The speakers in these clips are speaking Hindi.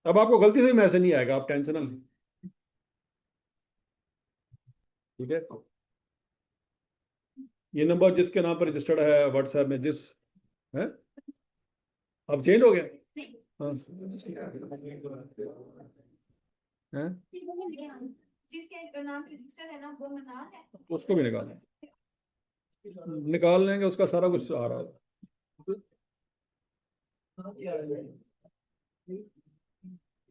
अब आपको गलती से भी मैसेज नहीं आएगा, आप टेंशन ना लें। ठीक है, ये नंबर जिसके नाम पर रजिस्टर्ड है व्हाट्सएप में, जिस है, अब चेंज हो गया। हाँ, हैं? जिसके नाम रजिस्टर है ना वो मनान है, उसको भी निकाल लेंगे, उसका सारा कुछ आ रहा है।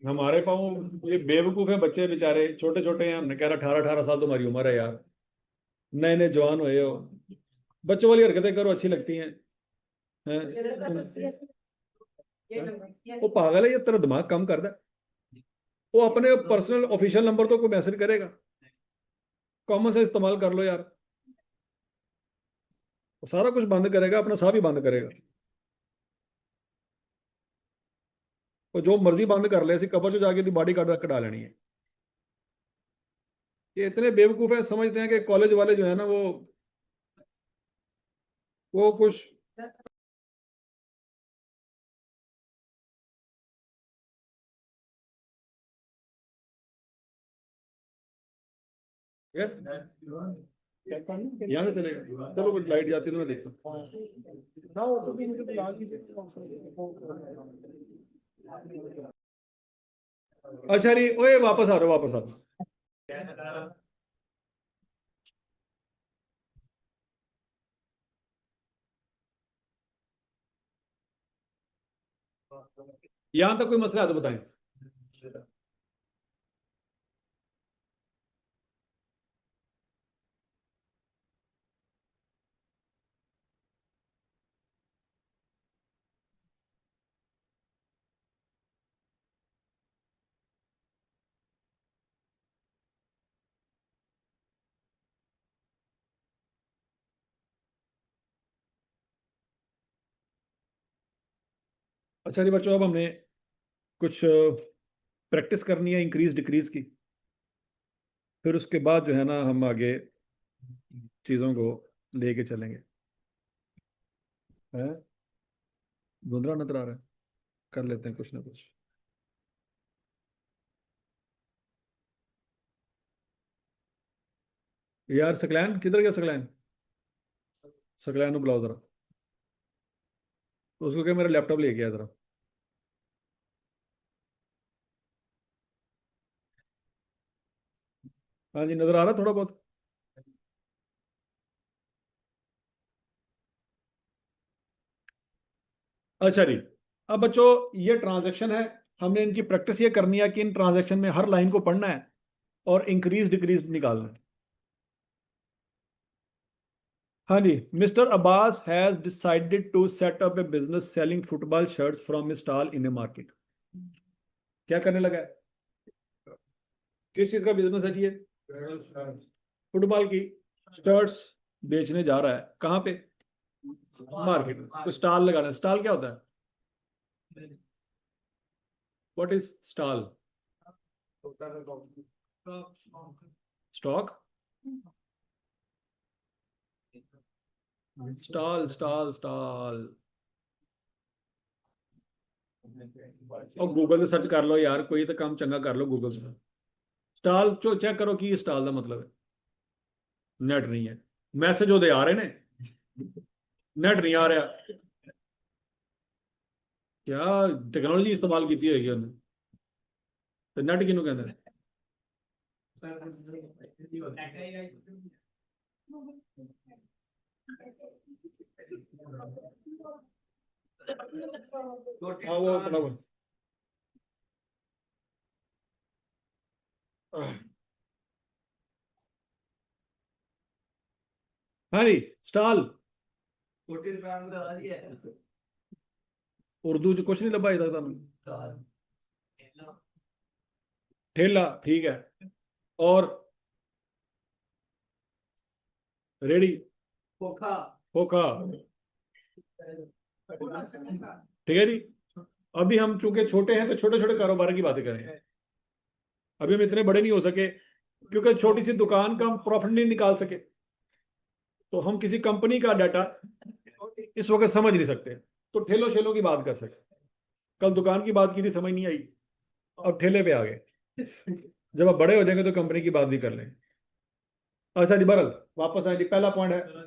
हमारे पाँव ये बेवकूफ है, बच्चे बेचारे छोटे छोटे हैं, हमने कह रहा 18-18 साल तुम्हारी उम्र है यार, नए नए जवान हुए हो, बच्चों वाली हरकतें करो, अच्छी लगती हैं। हैं? वो पागल है, ये तेरा दिमाग कम कर दे। वो अपने पर्सनल ऑफिशियल नंबर तो कोई मैसेज करेगा, कॉमन से इस्तेमाल कर लो यार। वो सारा कुछ बंद करेगा, अपना साह भी बंद करेगा, वो जो मर्जी बंद कर ले, ऐसी कबर से जाके बॉडी कार्ड कटा लेनी है। ये इतने बेवकूफ है, समझते हैं कि कॉलेज वाले जो है ना वो कुछ यहाँ से चलेगा। चलो कुछ लाइट जाती है तो मैं देखता हूँ। अच्छा नहीं, ओए वापस आ रहा, वापस आ रहा। यहाँ तक कोई मसला है तो बताएं। अच्छा जी बच्चों, अब हमने कुछ प्रैक्टिस करनी है इंक्रीज डिक्रीज की, फिर उसके बाद जो है ना हम आगे चीज़ों को लेके चलेंगे। है, धुंधला नजर आ रहा है, कर लेते हैं कुछ ना कुछ। यार सकलैन किधर गया, सकलैन, सकलैन को बुलाओ जरा, तो उसको क्या मेरा लैपटॉप ले गया जरा। हाँ जी, नजर आ रहा थोड़ा बहुत। अच्छा जी, अब बच्चों ये ट्रांजैक्शन है, हमने इनकी प्रैक्टिस ये करनी है कि इन ट्रांजैक्शन में हर लाइन को पढ़ना है और इंक्रीज डिक्रीज निकालना है। हाँ जी, mister Abbas has decided to set up a business selling football shirts from stall in a market. क्या करने लगा है, किस चीज का बिजनेस है जी ये, फुटबॉल की शर्ट्स बेचने जा रहा है, कहाँ पे, मार्केट में। तो स्टॉल लगाना, स्टॉल क्या होता है, what is stall, stock, stall stall stall. और गूगल पे सर्च कर लो यार, कोई तो काम चंगा कर लो गूगल से। स्टॉल चो चेक करो कि स्टॉल का मतलब है, नेट नहीं है, मैसेज ਉਹਦੇ आ रहे ने, नेट नहीं आ रहा। क्या टेक्नोलॉजी इस्तेमाल की होगी उन्हें, तो नेट किनू कहते हैं। हाँ वो अपना हाँ जी, स्टॉल उर्दू च कुछ नहीं लभा अजे तक तुहानू, ठेला ठीक है, और रेडी, खोखा, खोखा ठीक है जी। अभी हम चूंकि छोटे हैं तो छोटे छोटे कारोबार की बातें करें, अभी हम इतने बड़े नहीं हो सके, क्योंकि छोटी सी दुकान का हम प्रॉफिट नहीं निकाल सके, तो हम किसी कंपनी का डाटा इस वक्त समझ नहीं सकते, तो ठेलों शेलों की बात कर सकते। कल दुकान की बात की थी, समझ नहीं आई, अब ठेले पे आ गए। जब आप बड़े हो जाएंगे तो कंपनी की बात भी कर लेंगे। अच्छा जी, बरल वापस आए जी, पहला पॉइंट है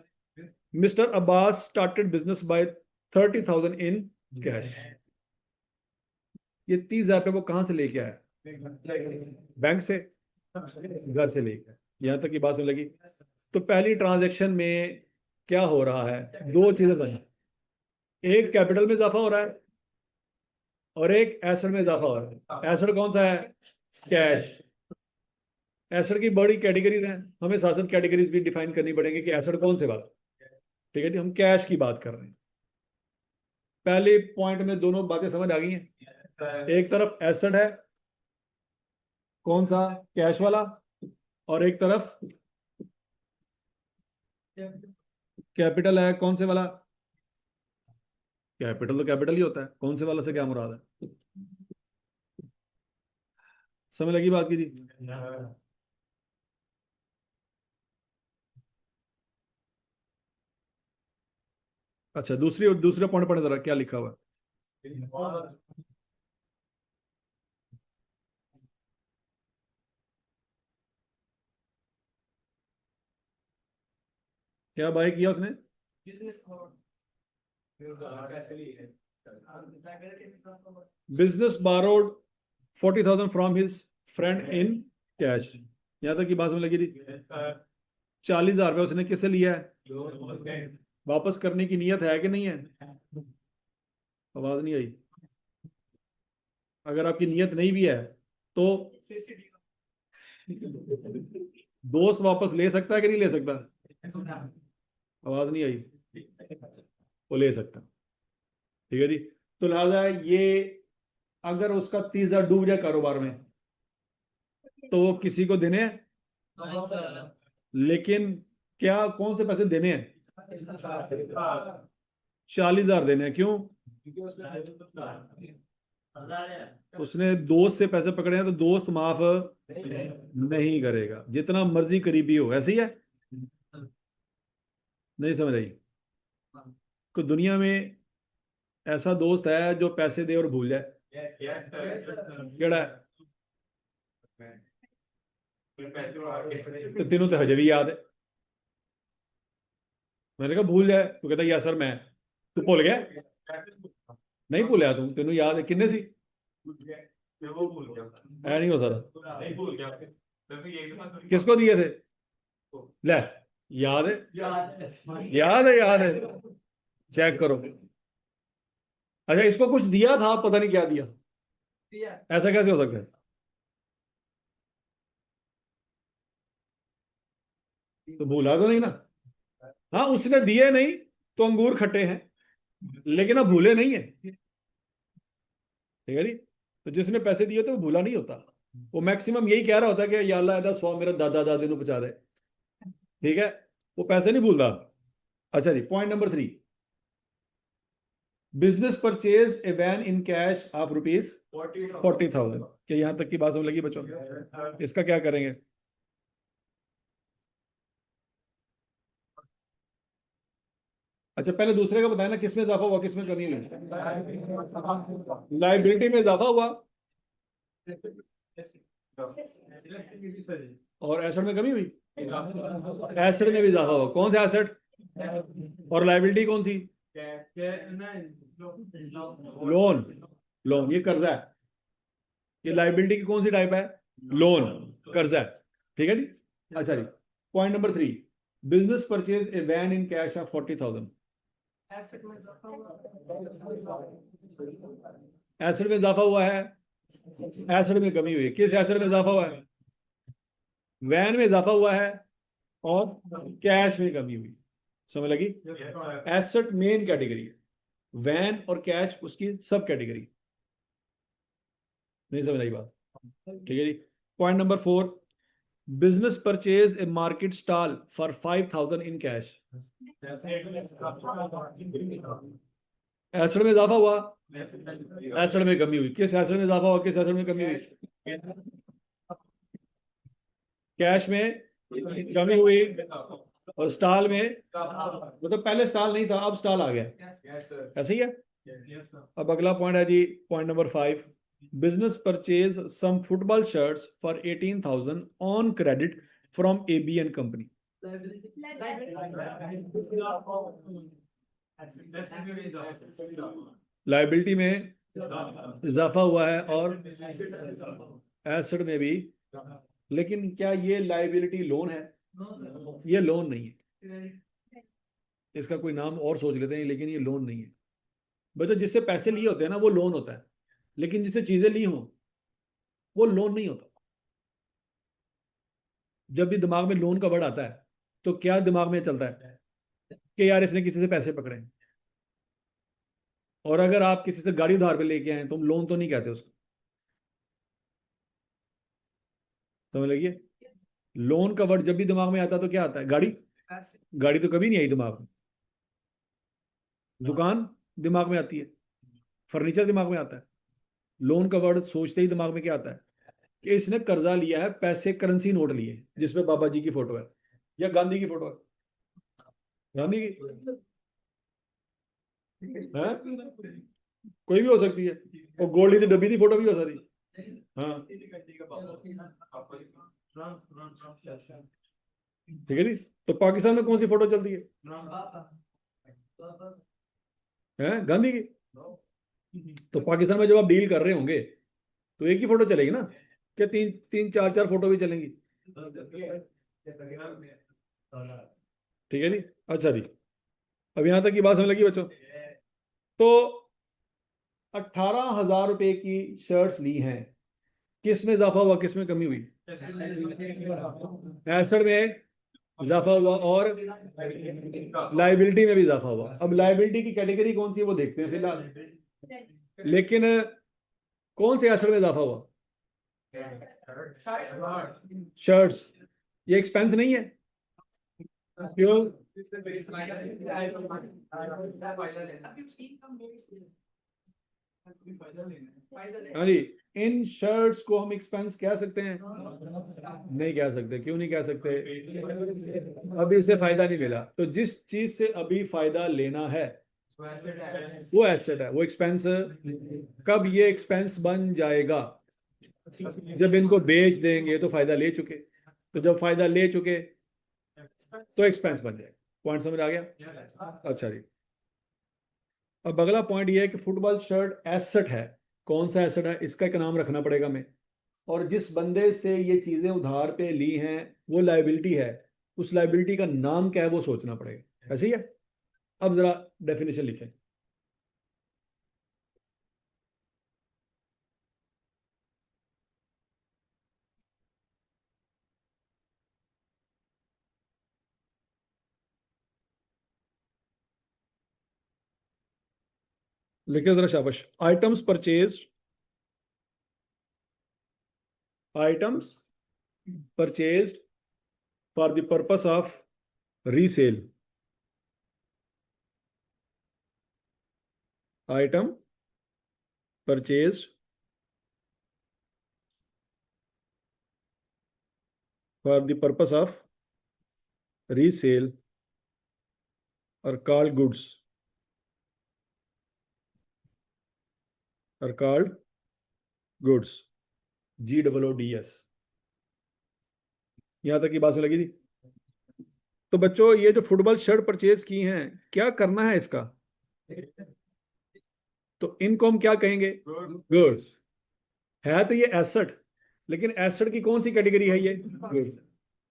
mister Abbas started business by 30,000 in cash. ये 30,000 रुपये वो कहाँ से लेके आया? बैंक से, घर से लेके आया। यहाँ तक की बात सुन लगी। तो पहली ट्रांजैक्शन में क्या हो रहा है? दो चीजें बनी, एक कैपिटल में इजाफा हो रहा है और एक एसेट में इजाफा हो रहा है। एसेट कौन सा है? कैश। एसेट की बड़ी कैटेगरीज हैं, हमें साथ साथ कैटेगरीज भी डिफाइन करनी पड़ेगी कि एसेट कौन से बात। ठीक है जी, हम कैश की बात कर रहे हैं। पहले पॉइंट में दोनों बातें समझ आ गई हैं। एक तरफ एसेट है, कौन सा? कैश वाला। और एक तरफ कैपिटल है, कौन से वाला? कैपिटल तो कैपिटल ही होता है, कौन से वाला से क्या मुराद है? समझ लगी बात की थी? अच्छा, दूसरे पॉइंट पढ़े जरा, क्या लिखा हुआ है? क्या बाय किया उसने? Business borrowed 40,000 from his friend in cash. यहां तक की बात में लगी थी। 40,000 रुपये उसने किससे लिया है? वापस करने की नीयत है कि नहीं है? आवाज नहीं आई। अगर आपकी नीयत नहीं भी है तो दोस्त वापस ले सकता है कि नहीं ले सकता? आवाज नहीं आई। वो ले सकता। ठीक है जी। तो लिहाजा ये, अगर उसका 30,000 डूब जाए कारोबार में तो वो किसी को देने हैं, लेकिन क्या कौन से पैसे देने हैं? 40,000 देने हैं। क्यों? उसने दोस्त से पैसे पकड़े हैं तो दोस्त माफ नहीं करेगा, जितना मर्जी करीबी हो। ऐसे ही है, नहीं समझ आई? को दुनिया में ऐसा दोस्त है जो पैसे दे और भूल जाए? केड़ा है? तो तेनों तो हजे भी याद है। मैंने कहा भूल जाए, तो कहता यार सर मैं, तू भूल गया? नहीं भूलिया तू, तेनों याद है किन्ने सी? ऐ नहीं हो सकता। किसको दिए थे? ले, याद है, याद है, याद है। चेक करो। अच्छा, इसको कुछ दिया था, पता नहीं क्या दिया। ऐसा कैसे हो सकता है? तो भूला तो नहीं ना? हाँ, उसने दिए नहीं तो अंगूर खट्टे हैं, लेकिन अब भूले नहीं है। ठीक है जी। तो जिसने पैसे दिए तो वो भूला नहीं होता। वो मैक्सिमम यही कह रहा होता है कि या अल्लाह ऐदा सौ मेरा दादा दादी को पहुंचा दे। ठीक है, वो पैसे नहीं भूलता। अच्छा जी, point number 3, business purchase a van in cash of rupees 40,000। क्या यहां तक की बात समझ लगी बच्चों? इसका क्या करेंगे? अच्छा, पहले दूसरे का बताया ना, किसमें इजाफा हुआ किसमें कमी हुई? लाइबिलिटी में इजाफा हुआ और एसेट में कमी हुई। एसेट में भी इजाफा हुआ। कौन सा एसेट? और लाइबिलिटी कौन सी? लोन। लोन, ये कर्जा है। ये लाइबिलिटी की कौन सी टाइप है? लोन, कर्जा है। ठीक है जी। अच्छा जी, point number 3, business purchase a van in cash of 40,000। Asset में इजाफा हुआ है, एसेट में कमी हुई है। किस एसेट में इजाफा हुआ है? वैन में इजाफा हुआ है और कैश में कमी हुई। समझ लगी? एसेट मेन कैटेगरी है, वैन और कैश उसकी सब कैटेगरी। नहीं समझ आई बात? ठीक है जी। Point number 4, business purchase a market stall for 5,000 in cash. Asset में इजाफा हुआ, एसेट में कमी हुई। किस एसेट में इजाफा हुआ, किस एसेट में कमी हुई? कैश में कमी हुई और स्टॉल में मतलब पहले स्टॉल नहीं था, अब स्टॉल आ गया, ऐसे ही है। अब अगला पॉइंट है जी, point number 5, business purchase some football shirts for 18,000 on credit from ABN company. Liability में इजाफा हुआ है और एसेट में भी, लेकिन क्या ये लाइबिलिटी लोन है? ये लोन नहीं है, इसका कोई नाम और सोच लेते हैं, लेकिन ये लोन नहीं है। बच्चों जिससे पैसे लिए होते हैं ना वो लोन होता है, लेकिन जिससे चीजें ली हों वो लोन नहीं होता। जब भी दिमाग में लोन का वर्ड आता है तो क्या दिमाग में चलता है कि यार इसने किसी से पैसे पकड़े हैं। और अगर आप किसी से गाड़ी उधार पे लेके आए तो हम लोन तो नहीं कहते उसको, समझ लगिए। लोन का वर्ड जब भी दिमाग में आता है तो क्या आता है? गाड़ी। गाड़ी तो कभी नहीं आई दिमाग में। दुकान दिमाग में आती है, फर्नीचर दिमाग में आता है। लोन का वर्ड सोचते ही दिमाग में क्या आता है कि इसने कर्जा लिया है, पैसे करेंसी नोट लिए जिसमें बाबा जी की फोटो है या गांधी की फोटो है। गांधी की है, कोई भी हो सकती है, और गोल्डी की डब्बी की फोटो भी हो सकती है। हाँ ठीक है जी। तो पाकिस्तान में कौन सी फोटो चलती है गांधी की। तो पाकिस्तान में जब आप डील कर रहे होंगे तो एक ही फोटो चलेगी ना, क्या तीन तीन चार चार फोटो भी चलेंगी? ठीक है जी। अच्छा जी, अब यहां तक की बात समझ लगी बच्चों? तो 18,000 रुपए की शर्ट्स ली हैं, किस में इजाफा हुआ, किस में कमी हुई? एसेट में इजाफा हुआ और लाइबिलिटी में भी इजाफा हुआ। अब लाइबिलिटी की कैटेगरी कौन सी है वो देखते हैं फिलहाल, लेकिन कौन से एसेट में इजाफा हुआ? शर्ट्स। ये एक्सपेंस नहीं है, क्यों? हाँ जी, इन शर्ट्स को हम एक्सपेंस कह सकते हैं? नहीं कह सकते। क्यों नहीं कह सकते? अभी इससे फायदा नहीं मिला, तो जिस चीज से अभी फायदा लेना है वो एसेट है, वो एक्सपेंस। कब ये एक्सपेंस बन जाएगा? जब इनको बेच देंगे तो फायदा ले चुके, तो जब फायदा ले चुके तो एक्सपेंस बन जाएगा। पॉइंट समझ आ गया? अच्छा जी, अब अगला पॉइंट ये है कि फुटबॉल शर्ट एसेट है। कौन सा एसेट है, इसका एक नाम रखना पड़ेगा हमें। और जिस बंदे से ये चीजें उधार पे ली हैं वो लाइबिलिटी है, उस लाइबिलिटी का नाम क्या है वो सोचना पड़ेगा। ऐसे ही है। अब जरा डेफिनेशन लिखें। लिखे जरा, शाबाश। Items purchase, items purchased for the purpose of resale. Item purchased for the purpose of resale are called goods, are called goods, GOODS। यहां तक की बात लगी थी। तो बच्चों ये जो फुटबॉल शर्ट परचेज की हैं, क्या करना है इसका? तो इनको हम क्या कहेंगे? गुड्स। है तो ये एसेट, लेकिन एसेट की कौन सी कैटेगरी है? ये गुड्स।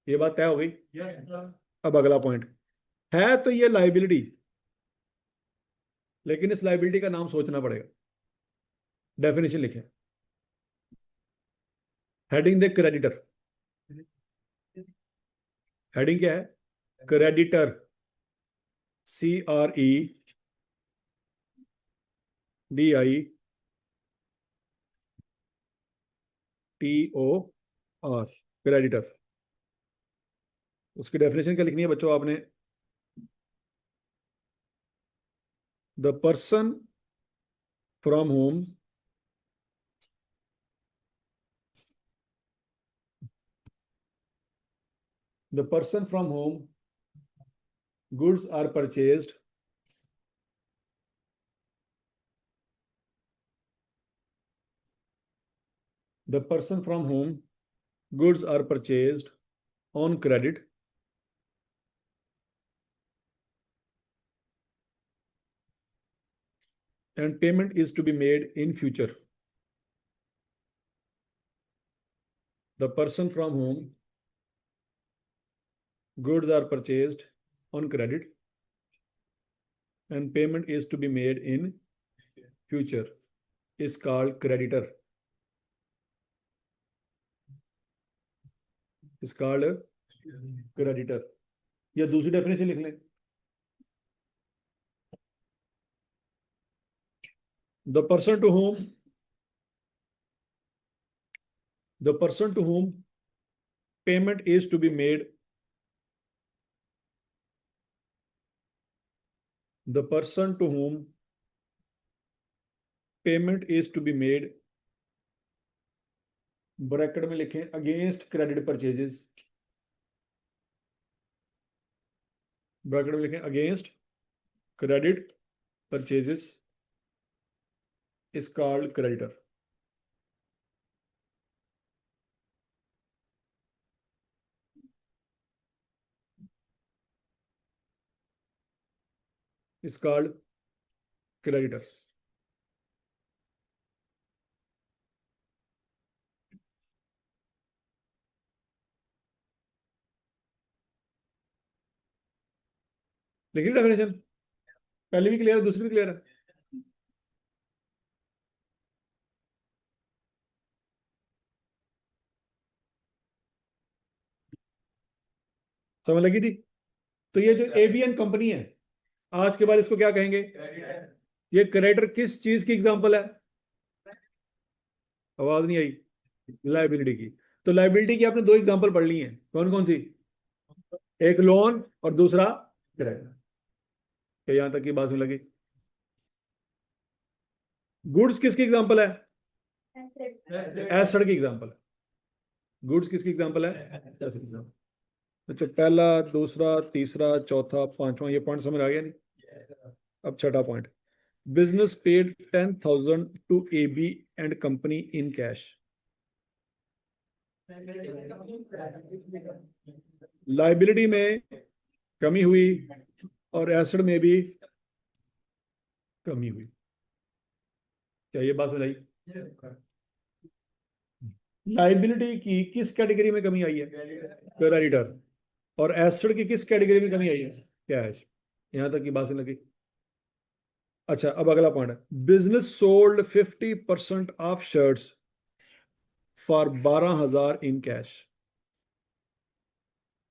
ये बात तय हो गई। अब अगला पॉइंट है, तो ये लाइबिलिटी, लेकिन इस लाइबिलिटी का नाम सोचना पड़ेगा। डेफिनेशन लिखें। हेडिंग दे क्रेडिटर। हेडिंग क्या है? क्रेडिटर। CREDITOR, creditor. उसकी डेफिनेशन क्या लिखनी है बच्चों आपने? The person from home the person from home goods are purchased the person from whom goods are purchased on credit and payment is to be made in future. The person from whom goods are purchased on credit and payment is to be made in future is called creditor. Is called creditor. या दूसरी डेफिनेशन लिख लें. The person to whom payment is to be made. The person to whom payment is to be made. Bracket में लिखें अगेंस्ट क्रेडिट परचेजेस. ब्रैकेट में लिखें against credit purchases is called creditor. Is called creditor. लिखिए डेफिनेशन. पहले भी क्लियर है, दूसरी भी क्लियर है. समझ लगी थी. तो ये जो एबीएन कंपनी है, आज के बाद इसको क्या कहेंगे? ये क्रेडिटर किस चीज की एग्जांपल है? आवाज नहीं आई. लायबिलिटी की. तो लायबिलिटी की आपने दो एग्जांपल पढ़ ली हैं. कौन कौन सी? एक लोन और दूसरा क्रेडिटर. यहां तक की बात में लगी. गुड्स किसकी एग्जांपल है? एसेट की एग्जांपल है. गुड्स किसकी एग्जांपल है? एसेट की एग्जांपल. अच्छा, पहला, दूसरा, तीसरा, चौथा, पांचवा, ये पॉइंट समझ आ गया नहीं? अब छठा point. Business paid 10,000 to AB and company in cash. Liability में कमी हुई और एसेट में भी कमी हुई. क्या ये बात समझ आई? लाइबिलिटी की किस कैटेगरी में कमी आई है? क्रेडिटर. और एसेट की किस कैटेगरी में कमी आई है? कैश. यहां तक की बात समझ लगी. अच्छा, अब अगला पॉइंट है. Business sold 50% of shirts for 12,000 in cash.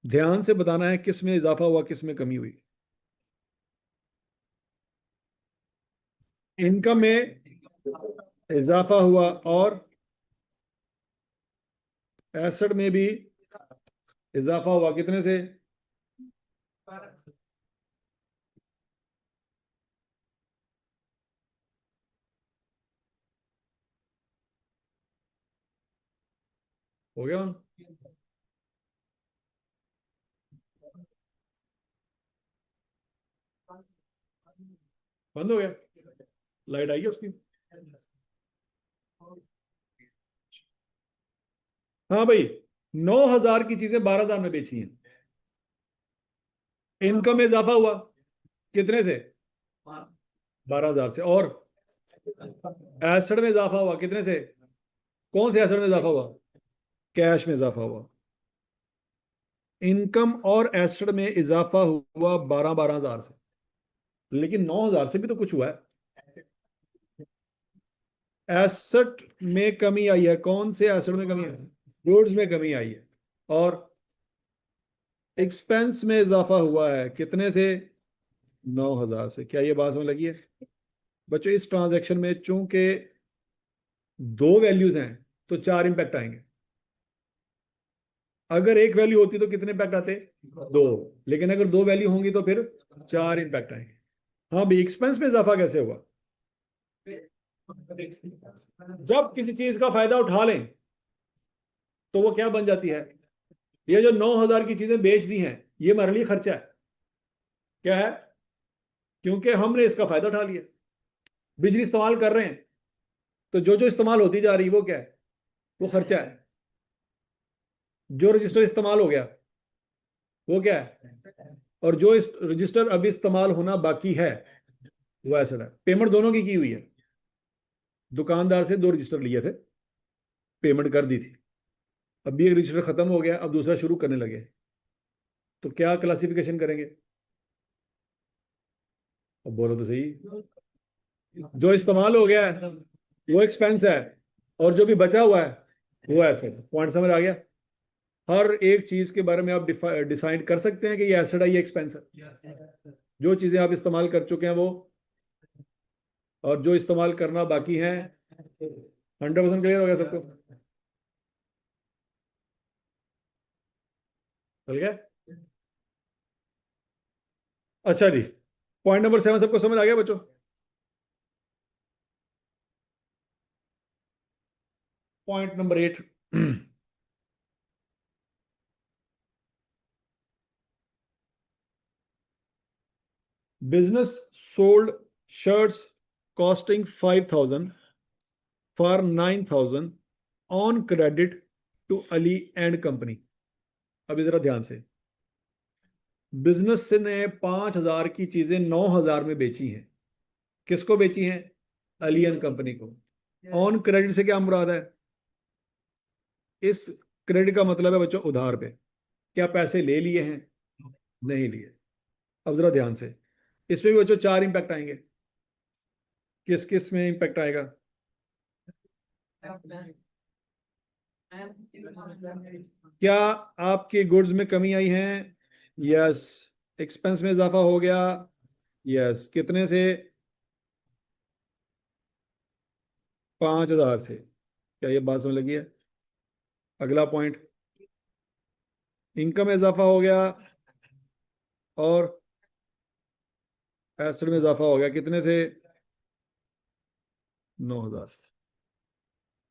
ध्यान से बताना है किस में इजाफा हुआ, किस में कमी हुई. इनकम में इजाफा हुआ और एसेट में भी इजाफा हुआ. कितने से? हो गया? बंद हो गया? लाइट आई है उसकी? हाँ भाई, 9,000 की चीजें 12,000 में बेची हैं. इनकम में इजाफा हुआ. कितने से? 12,000 से. और एसेट में इजाफा हुआ. कितने से? कौन से एसेट में इजाफा हुआ? कैश में इजाफा हुआ. इनकम और एसेट में इजाफा हुआ 12,000 से. लेकिन 9,000 से भी तो कुछ हुआ है. एसेट में कमी आई है. कौन से एसेट में कमी आई? गुड्स में कमी आई है. और एक्सपेंस में इजाफा हुआ है. कितने से? 9,000 से. क्या ये बात समझ लगी है बच्चों? इस ट्रांजैक्शन में चूंकि दो वैल्यूज हैं तो 4 इंपैक्ट आएंगे. अगर एक वैल्यू होती तो कितने इंपैक्ट आते? 2. लेकिन अगर दो वैल्यू होंगी तो फिर 4 इंपैक्ट आएंगे. हाँ भाई, एक्सपेंस में इजाफा कैसे हुआ? जब किसी चीज का फायदा उठा लें तो वो क्या बन जाती है? ये जो 9,000 की चीजें बेच दी हैं, ये हमारे लिए खर्चा है. क्या है? क्योंकि हमने इसका फायदा उठा लिया, बिजली इस्तेमाल कर रहे हैं, तो जो जो इस्तेमाल होती जा रही है वो क्या है? वो खर्चा है। जो रजिस्टर इस्तेमाल हो गया वो क्या है? और जो इस रजिस्टर अभी इस्तेमाल होना बाकी है वो एसेट है। पेमेंट दोनों की हुई है। दुकानदार से 2 रजिस्टर लिए थे, पेमेंट कर दी थी, अभी एक रजिस्टर खत्म हो गया, अब दूसरा शुरू करने लगे, तो क्या क्लासिफिकेशन करेंगे? अब बोलो तो सही। जो इस्तेमाल हो गया है वो एक्सपेंस है, और जो भी बचा हुआ है वो एसेट। पॉइंट समझ आ गया? हर एक चीज के बारे में आप डिसाइड कर सकते हैं कि ये एसेट है, ये एक्सपेंस है। जो चीजें आप इस्तेमाल कर चुके हैं वो, और जो इस्तेमाल करना बाकी है। 100% क्लियर हो गया सबको? चल गया? अच्छा जी, पॉइंट नंबर 7 सबको समझ आ गया बच्चों? Point number 8, business sold shirts costing 5,000 for 9,000 on credit to Ali and company। अब जरा ध्यान से, बिजनेस ने 5,000 की चीजें 9,000 में बेची हैं। किसको बेची हैं? अली एंड कंपनी को। ऑन क्रेडिट से क्या मुराद है? इस क्रेडिट का मतलब है बच्चों उधार पे। क्या पैसे ले लिए हैं? नहीं लिए। अब जरा ध्यान से, इसमें भी बच्चों 4 इंपैक्ट आएंगे। किस किस में इंपैक्ट आएगा? क्या आपके गुड्स में कमी आई है? यस। एक्सपेंस में इजाफा हो गया? यस। कितने से? 5,000 से। क्या ये बात समझ लगी है? अगला पॉइंट, इनकम में इजाफा हो गया और एसेट में इजाफा हो गया। कितने से? 9,000 से।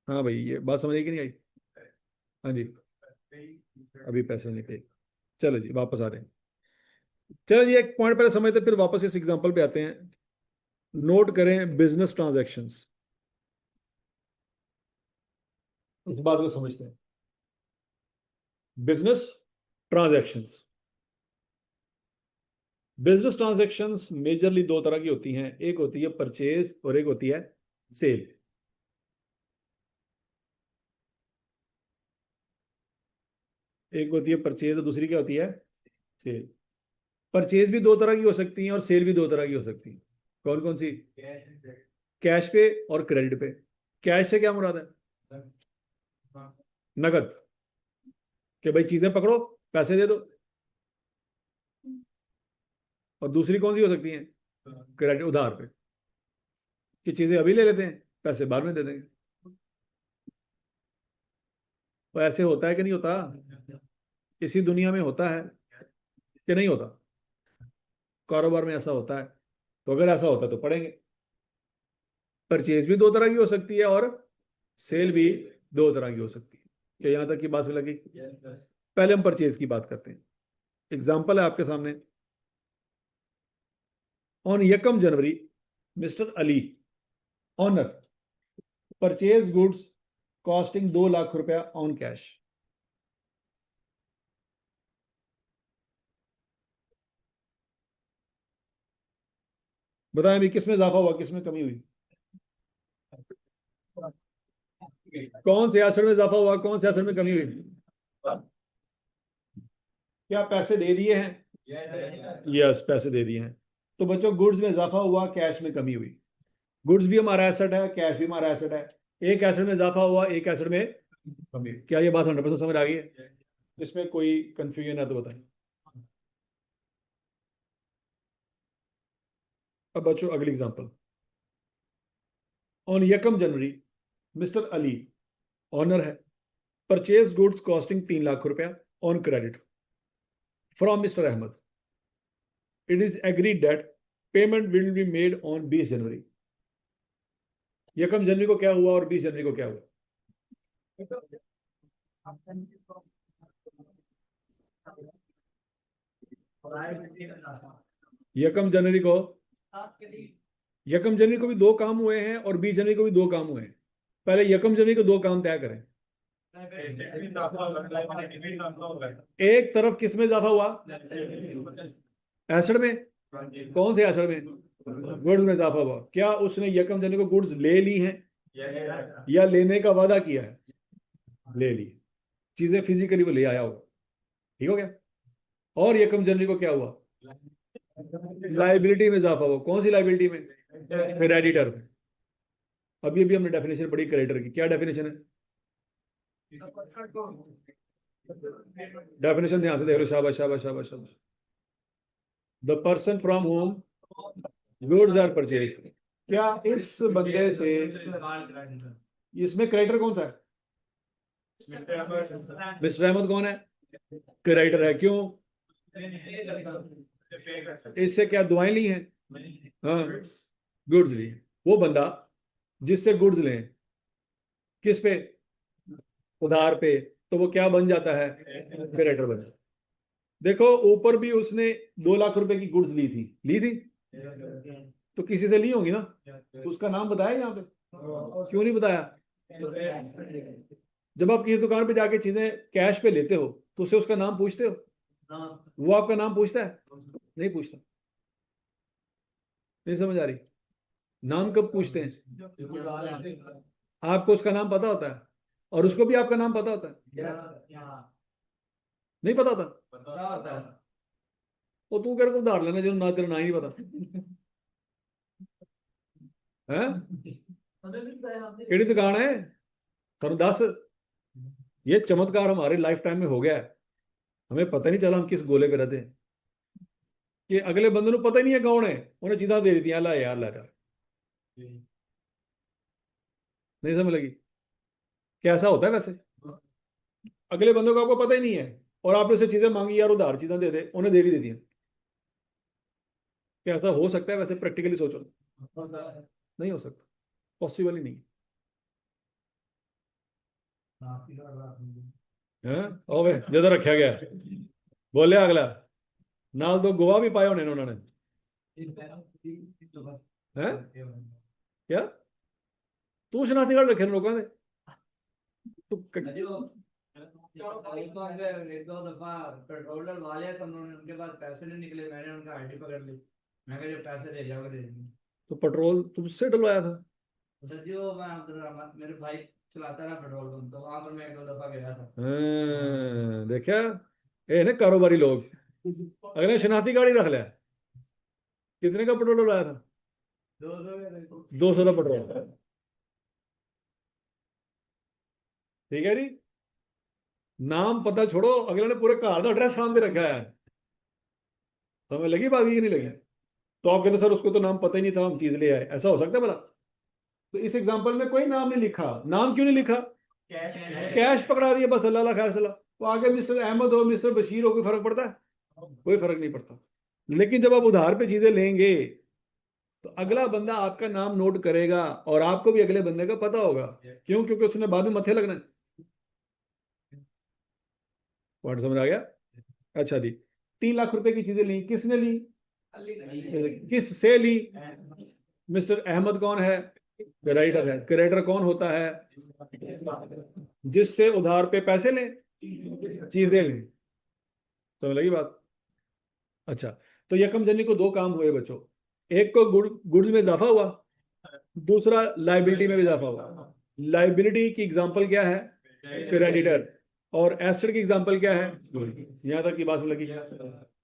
हाँ भाई, ये बात समझ आई कि नहीं आई? हाँ जी, अभी पैसे नहीं पे। चलो जी, वापस आ रहे हैं। चलो जी, एक पॉइंट पहले समझते फिर वापस इस एग्जांपल पे आते हैं। नोट करें बिजनेस ट्रांजैक्शंस, इस बात को समझते हैं। Business transactions, business transactions majorly 2 तरह की होती हैं, एक होती है परचेज और एक होती है सेल। एक होती है परचेज और दूसरी क्या होती है? सेल। परचेज भी 2 तरह की हो सकती है और सेल भी 2 तरह की हो सकती है। कौन कौन सी? कैश पे और क्रेडिट पे। कैश से क्या मुराद है? नगद, कि भाई चीजें पकड़ो, पैसे दे दो। और दूसरी कौन सी हो सकती है? क्रेडिट, उधार पे, कि चीजें अभी ले लेते हैं, पैसे बाद में दे देंगे। तो ऐसे होता है कि नहीं होता? इसी दुनिया में होता है कि नहीं होता? कारोबार में ऐसा होता है। तो अगर ऐसा होता है तो पढ़ेंगे। परचेज भी 2 तरह की हो सकती है और सेल भी 2 तरह की हो सकती है। क्या यहां तक की बात लगी? पहले हम परचेज की बात करते हैं। एग्जाम्पल है आपके सामने। On 1 January mister Ali owner purchase goods costing 2 lakh रुपया ऑन कैश। बताएं भी, किसमें इजाफा हुआ, किसमें कमी हुई? कौन से एसेट में इजाफा हुआ, कौन से एसेट में कमी हुई? क्या पैसे दे दिए हैं? यस, पैसे दे दिए हैं। तो बच्चों, गुड्स में इजाफा हुआ, कैश में कमी हुई। गुड्स भी हमारा एसेट है, कैश भी हमारा एसेट है। एक एसेट में इजाफा हुआ, एक एसेट में कमी हुई। क्या ये बात 100% समझ आ गई है? इसमें कोई कंफ्यूजन है तो बताएं। अब बच्चों अगली example. On 1 January mister Ali owner है परचेज गुड्स कॉस्टिंग 3 लाख रुपया on credit from mister Ahmed. It is agreed that payment will be made on 20 January. 1 जनवरी को क्या हुआ और 20 जनवरी को क्या हुआ? यकम जनवरी को, यकम जनवरी को भी 2 काम हुए हैं और 20 जनवरी को भी 2 काम हुए हैं। पहले यकम जनवरी को 2 काम तय करें। एक तरफ किस में इजाफा हुआ? एसिड में। कौन से एसिड में? गुड्स में इजाफा हुआ। क्या उसने यकम जनवरी को गुड्स ले ली हैं या लेने का वादा किया है? ले ली। चीजें फिजिकली वो ले आया होगा। ठीक हो गया। और यकम जनवरी को क्या हुआ? लाइबिलिटी में इजाफा हुआ। कौन सी लाइबिलिटी में? क्रेडिटर में। अभी अभी हमने डेफिनेशन पढ़ी क्रेडिटर की। क्या डेफिनेशन है? डेफिनेशन ध्यान से देख लो। शाबाश शाबाश शाबाश शाबाश। The person from home goods are purchase. क्या इस बंदे से, इसमें क्रेडिटर कौन सा है? मिस्टर अहमद कौन है? क्रेडिटर है। क्यों? इससे क्या दुआएं ली हैं? हाँ, गुड्स ली। वो बंदा जिससे गुड्स लें, किस पे? उधार पे, तो वो क्या बन जाता है? क्रेडिटर बन जाता है। देखो ऊपर भी उसने 2 लाख रुपए की गुड्स ली थी तो किसी से ली होंगी ना, तो उसका नाम बताया यहाँ पे? क्यों नहीं बताया? जब आप किसी दुकान पे जाके चीजें कैश पे लेते हो तो उससे उसका नाम पूछते हो? वो आपका नाम पूछता है? नहीं पूछता। नहीं समझ आ रही? नाम कब पूछते हैं? आपको उसका नाम पता होता है और उसको भी आपका नाम पता होता है? नहीं पता होता? वो तू कर को उधार लेना जो ना तेरा ना ही नहीं पता है। केड़ी दुकान है? थानू दस। ये चमत्कार हमारे लाइफ टाइम में हो गया है। हमें पता नहीं चला हम किस गोले पे रहते हैं कि अगले बंदे को पता ही नहीं है कौन है, उन्हें चीज़ां दे दी ला यार ला यार। नहीं समझ लगी? कैसा होता है वैसे? अगले बंदे को आपको पता ही नहीं है और आपने उससे चीजें मांगी, यार उधार चीजें दे दे, उन्हें दे भी देती हैं। क्या ऐसा हो सकता है वैसे? प्रैक्टिकली सोचो। नहीं हो सकता। पॉसिबल ही नहीं है। ओवे ज्यादा रखा गया। बोले अगला नाल तो गवाह भी पाए होने ने उन्होंने। हैं? क्या तू शनाख्ती कार्ड रखे लोगों ने? तू एक दो दफा पेट्रोल डलवाया तो उन्होंने, उनके पास पैसे नहीं निकले, मैंने उनका आईडी पकड़ ली। मैं कहा जब पैसे दे जाओगे दे देंगे। तो पेट्रोल तुमसे डलवाया था? सर जी वो मैं अब्दुल रहमान, मेरे भाई चलाता रहा पेट्रोल पंप, तो वहां पर मैं एक दो दफा गया था। देखा, ये ना कारोबारी लोग अगले शनाख्ती कार्ड ही रख लिया। कितने का पेट्रोल डलवाया था? 200 का पेट्रोल। ठीक है जी। नाम पता छोड़ो, अगले ने पूरे घर का एड्रेस सामने रखा है। समझ लगी बात ये नहीं लगी? तो आप कहते सर उसको तो नाम पता ही नहीं था, हम चीज ले आए। ऐसा हो सकता है भला? तो इस एग्जांपल में कोई नाम नहीं लिखा। नाम क्यों नहीं लिखा? कैश पकड़ा दिया बस, अल्लाह खैर। तो आगे मिस्टर अहमद हो मिस्टर बशीर हो, कोई फर्क पड़ता है? कोई फर्क नहीं पड़ता। लेकिन जब आप उधार पे चीजें लेंगे तो अगला बंदा आपका नाम नोट करेगा और आपको भी अगले बंदे का पता होगा। क्यों? क्योंकि उसने बाद में मथे लगना है। पॉइंट समझ आ गया? अच्छा जी। 3 लाख रुपए की चीजें ली, किसने ली? किस से ली? मिस्टर अहमद कौन है? क्रेडिटर है। क्रेडिटर कौन होता है? जिससे उधार पे पैसे लें, चीजें लें। समझ लगी बात? अच्छा, तो यकम जनवरी को 2 काम हुए बच्चों। एक को गुड्स में इजाफा हुआ, दूसरा लाइबिलिटी में भी इजाफा हुआ। लाइबिलिटी की एग्जांपल क्या है? क्रेडिटर। और एसेट की एग्जांपल क्या है? यहां तक की बात लगी।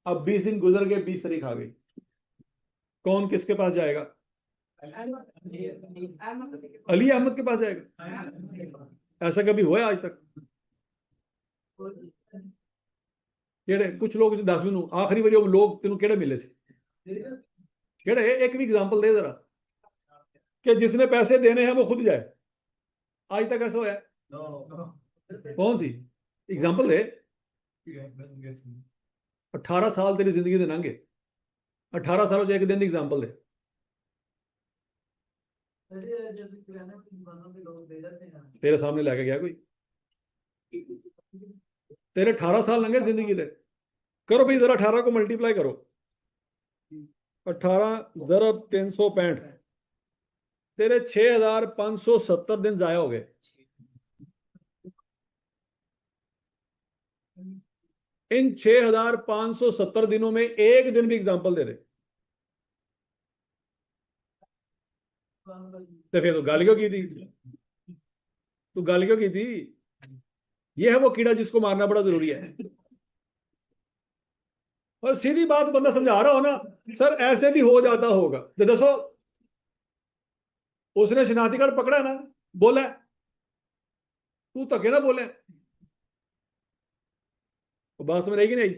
अब 20 दिन गुजर गए, 20 तारीख आ गई। कौन किसके पास जाएगा? अली अहमद के पास जाएगा। ऐसा कभी हुआ है आज तक? केड़े कुछ लोग दस मैनू आखिरी बारी लोग तेन केड़े मिले से? केड़े? एक भी एग्जांपल दे जरा कि जिसने पैसे देने हैं वो खुद जाए। आज तक ऐसा होया? कौन सी एग्जांपल दे? 18 साल तेरी जिंदगी दे लंघे, 18 सालों एक दिन की एग्जांपल दे। तेरे सामने लेके गया कोई? तेरे 18 साल लंघे जिंदगी दे। करो भाई जरा 18 को मल्टीप्लाई करो। 18 ज़रब 365, तेरे 6570 दिन जाया हो गए। इन 6570 दिनों में एक दिन भी एग्जाम्पल दे दे, तो फिर तो गालियों की थी, तो गालियों की थी। ये है वो कीड़ा जिसको मारना बड़ा जरूरी है। और सीधी बात बंदा समझा रहा हो ना, सर ऐसे भी हो जाता होगा, तो दसो, उसने शनाख्ती कार्ड पकड़ा ना, बोला है, तू तके ना बोले, तो बात समझ आएगी नहीं आई?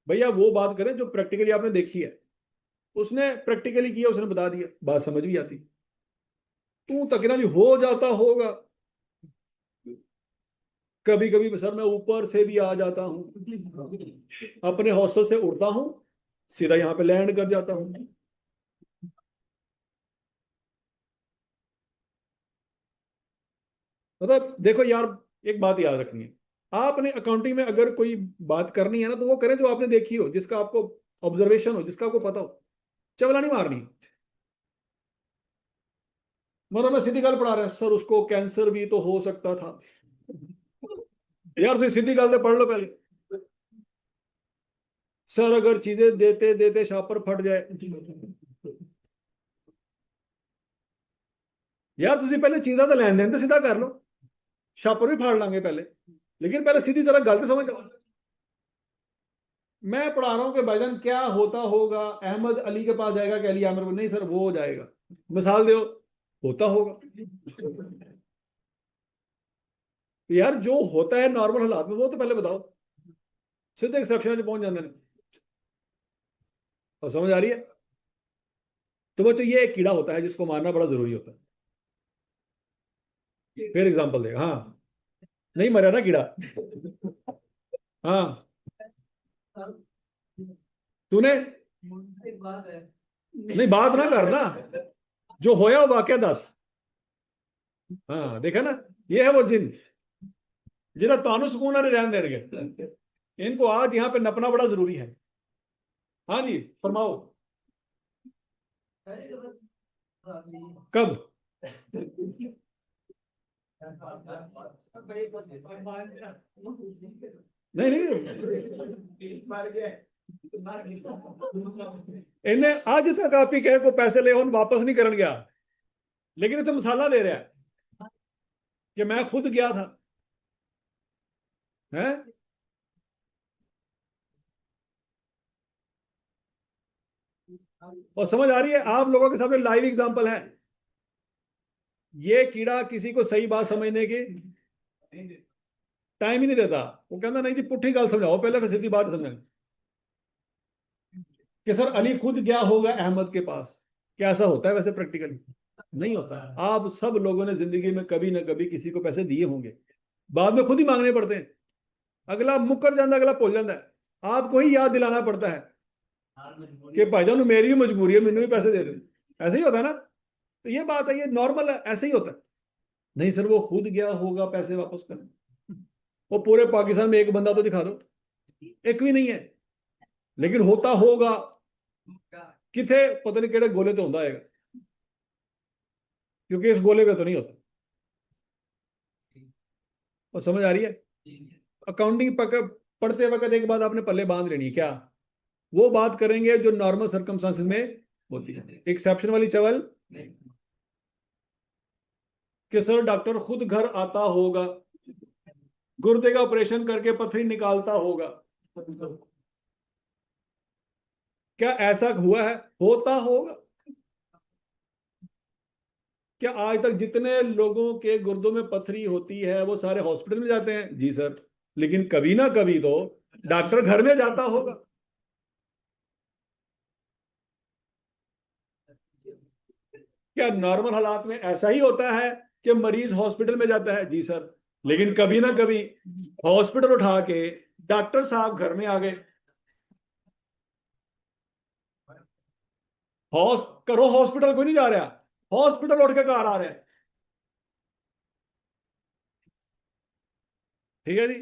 भैया वो बात करें जो प्रैक्टिकली आपने देखी है, उसने प्रैक्टिकली किया, उसने बता दिया, बात समझ भी आती। तू तकना भी हो जाता होगा, कभी कभी सर मैं ऊपर से भी आ जाता हूं, अपने हॉस्टल से उड़ता हूं, सीधा यहां पे लैंड कर जाता हूं। मतलब देखो यार, एक बात याद रखनी है, आपने अकाउंटिंग में अगर कोई बात करनी है ना, तो वो करें जो आपने देखी हो, जिसका आपको ऑब्जर्वेशन हो, जिसका आपको पता हो, चवला नहीं मारनी। मतलब मैं सीधी गल पढ़ा रहा सर, उसको कैंसर भी तो हो सकता था। यार फिर सीधी गल तो पढ़ लो पहले। सर अगर चीजें देते देते शापर फट जाए, यार तुझे पहले चीजें तो लैन देन तो सीधा कर लो, शापर भी फाड़ लांगे पहले, लेकिन पहले सीधी तरह गल तो समझ लो। मैं पढ़ा रहा हूँ कि भाईजान क्या होता होगा, अहमद अली के पास जाएगा कि अली आमिर, नहीं सर वो हो जाएगा, मिसाल दो, होता होगा। तो यार जो होता है नॉर्मल हालात में वो तो पहले बताओ, सीधे एक्सेप्शन पहुंच जाते हैं। और समझ आ रही है? तो बच्चों ये एक कीड़ा होता है जिसको मारना बड़ा जरूरी होता है। फिर एग्जांपल दे, हाँ, नहीं मरा ना कीड़ा। हाँ, तूने, एक बात है। नहीं बात ना करना, जो होया वो वाकया दस। हाँ देखा ना, ये है वो जिन, जिन्हें तानु सुकून नहीं रहने देंगे, इनको आज यहाँ पे नपना बड़ा जरूरी है। हाँ जी फरमाओ। कब? नहीं नहीं, इन्हें आज तक आप ही कहे को पैसे ले उन वापस नहीं करन गया, लेकिन इतना मसाला दे रहा है कि मैं खुद गया था, हैं? और समझ आ रही है? आप लोगों के सामने लाइव एग्जांपल है। ये कीड़ा किसी को सही बात समझने की टाइम ही नहीं देता, वो कहता नहीं जी पुट्ठी गल समझाओ पहले, फिर सीधी बात समझाएं कि सर अली खुद गया होगा अहमद के पास। क्या ऐसा होता है वैसे प्रैक्टिकली? नहीं होता है। आप सब लोगों ने जिंदगी में कभी ना कभी किसी को पैसे दिए होंगे, बाद में खुद ही मांगने पड़ते हैं, अगला मुकर जाता, अगला भूल जाता है, आपको ही याद दिलाना पड़ता है कि भाईजान मेरी भी मजबूरी है, मैंने भी पैसे दे दो। ऐसे ही होता है ना? तो ये बात है, ये नॉर्मल है, ऐसे ही होता है। नहीं सर वो खुद गया होगा पैसे वापस करने, वो पूरे पाकिस्तान में एक बंदा तो दिखा दो, एक भी नहीं है, लेकिन होता होगा किथे, पता नहीं केड़े गोले तो होता है, क्योंकि इस गोले पे तो नहीं होता। और समझ आ रही है? अकाउंटिंग पढ़ते वक्त एक बात आपने पल्ले बांध लेनी है, क्या? वो बात करेंगे जो नॉर्मल सर्कमस्टांसिस में होती है, एक्सेप्शन वाली चवल कि सर डॉक्टर खुद घर आता होगा, गुर्दे का ऑपरेशन करके पथरी निकालता होगा, क्या ऐसा हुआ है? होता होगा। क्या आज तक जितने लोगों के गुर्दों में पथरी होती है वो सारे हॉस्पिटल में जाते हैं? जी सर, लेकिन कभी ना कभी तो डॉक्टर घर में जाता होगा। क्या नॉर्मल हालात में ऐसा ही होता है कि मरीज हॉस्पिटल में जाता है? जी सर, लेकिन कभी ना कभी हॉस्पिटल उठा के डॉक्टर साहब घर में आ गए। करो हॉस्पिटल कोई नहीं जा रहा, हॉस्पिटल उठ के घर आ रहे हैं। ठीक है जी,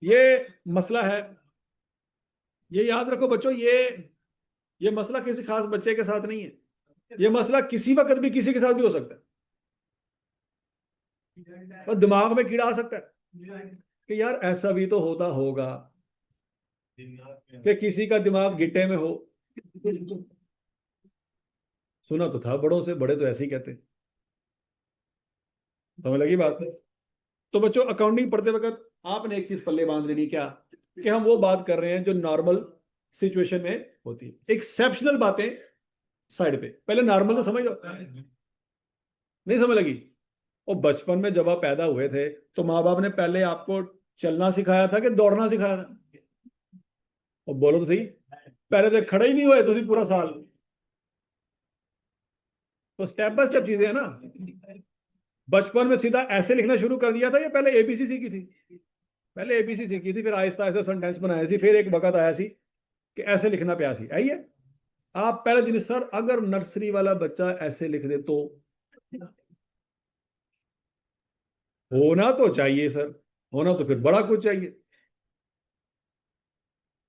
ये मसला है, ये याद रखो बच्चों, ये ये मसला किसी खास बच्चे के साथ नहीं है, ये मसला किसी वक्त भी किसी के साथ भी हो सकता है। और दिमाग में कीड़ा आ सकता है कि यार ऐसा भी तो होता होगा कि किसी का दिमाग गिट्टे में हो। सुना तो था बड़ों से, बड़े तो ऐसे ही कहते हैं। समझ लगी बात? तो बच्चों, अकाउंटिंग पढ़ते वक्त आपने एक चीज पल्ले बांध लेनी, क्या? कि हम वो बात कर रहे हैं जो नॉर्मल सिचुएशन में होती है। एक्सेप्शनल बातें साइड पे, पहले नॉर्मल तो समझ लो। नहीं समझ लगी? और बचपन में जब आप पैदा हुए थे तो माँ बाप ने पहले आपको चलना सिखाया था कि दौड़ना सिखाया था? और बोलो तो सही, पहले तो खड़े ही नहीं हुए तुम पूरा साल। तो स्टेप बाय स्टेप चीजें है ना। बचपन में सीधा ऐसे लिखना शुरू कर दिया था या पहले एबीसी सीखी थी? पहले एबीसी सीखी थी, फिर आहिस्ता आहिस्ता सेंटेंस बनाया सी, फिर एक वक्त आया सी कि ऐसे लिखना पे सी आई है। आप पहले दिन, सर अगर नर्सरी वाला बच्चा ऐसे लिख दे तो होना तो चाहिए सर, होना तो फिर बड़ा कुछ चाहिए।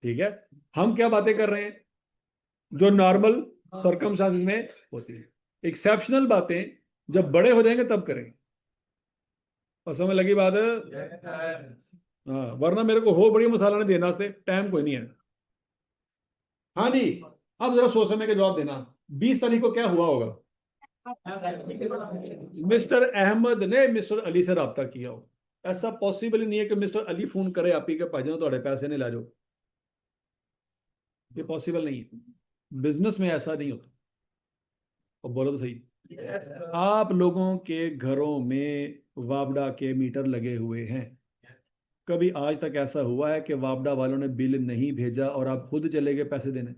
ठीक है, हम क्या बातें कर रहे हैं जो नॉर्मल सर्कमस्टांसेस में होती है। एक्सेप्शनल बातें जब बड़े हो जाएंगे तब करेंगे। और समझ लगी बात है? हाँ, वरना मेरे को हो बड़ी मसाला नहीं देना से टाइम कोई नहीं है। हाँ जी, अब जरा सोच समय का जवाब देना। 20 तारीख को क्या हुआ होगा? मिस्टर अहमद ने मिस्टर अली से रब्ता किया हो। ऐसा पॉसिबल ही नहीं है कि मिस्टर अली फोन करे आप ही के भाजन थोड़े पैसे नहीं ला जाओ। ये पॉसिबल नहीं है, बिजनेस में ऐसा नहीं होता। और बोलो तो सही, आप लोगों के घरों में वापडा के मीटर लगे हुए हैं, कभी आज तक ऐसा हुआ है कि वापडा वालों ने बिल नहीं भेजा और आप खुद चले गए पैसे देने?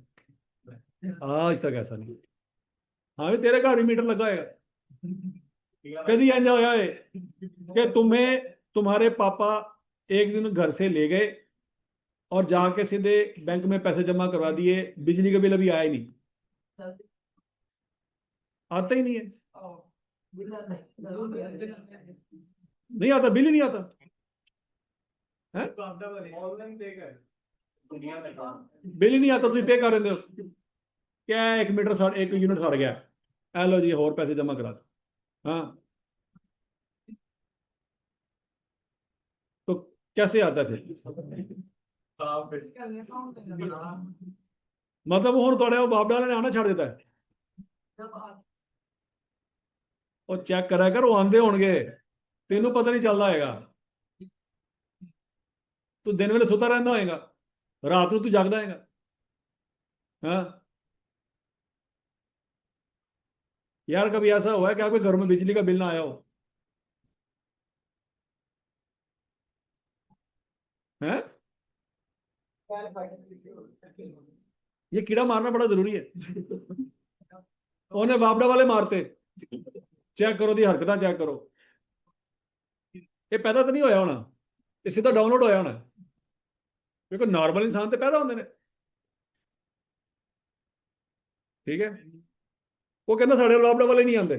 आज तक ऐसा नहीं। हाँ भी तेरे घर ही मीटर लगाएगा। कभी ऐसा होया है कि तुम्हें तुम्हारे पापा एक दिन घर से ले गए और जाके सीधे बैंक में पैसे जमा करवा दिए, बिजली का बिल अभी आया ही नहीं? आता ही नहीं है। नहीं आता, बिल ही नहीं आता है। बिल ही नहीं आता, तुम पे कर रहे हो क्या? 1 मीटर साढ़ 1 यूनिट सड़ गया, लो जी और पैसे जमा करा दो। हाँ, तो कैसे आता फिर? मतलब हूँ थोड़े बाप डाले ने आना छड़ देता है। और चेक करा कर, वो आंदे होंगे, तेनों पता नहीं चलता हैगा। तू दिन वेले सुता रहना होएगा, रात को तू जागदा हैगा। हाँ यार, कभी ऐसा हुआ है कि आपके घर में बिजली का बिल ना आया हो? हैं? ये कीड़ा मारना बड़ा जरूरी है। उन्हें बापड़ा वाले मारते। चेक करो दी हरकत चेक करो। ये पैदा तो नहीं होया होना, ये सीधा डाउनलोड होया होना। क्योंकि नॉर्मल इंसान तो पैदा होंगे ने। ठीक है, वो कहना साढ़े बापड़ा वाले नहीं आते।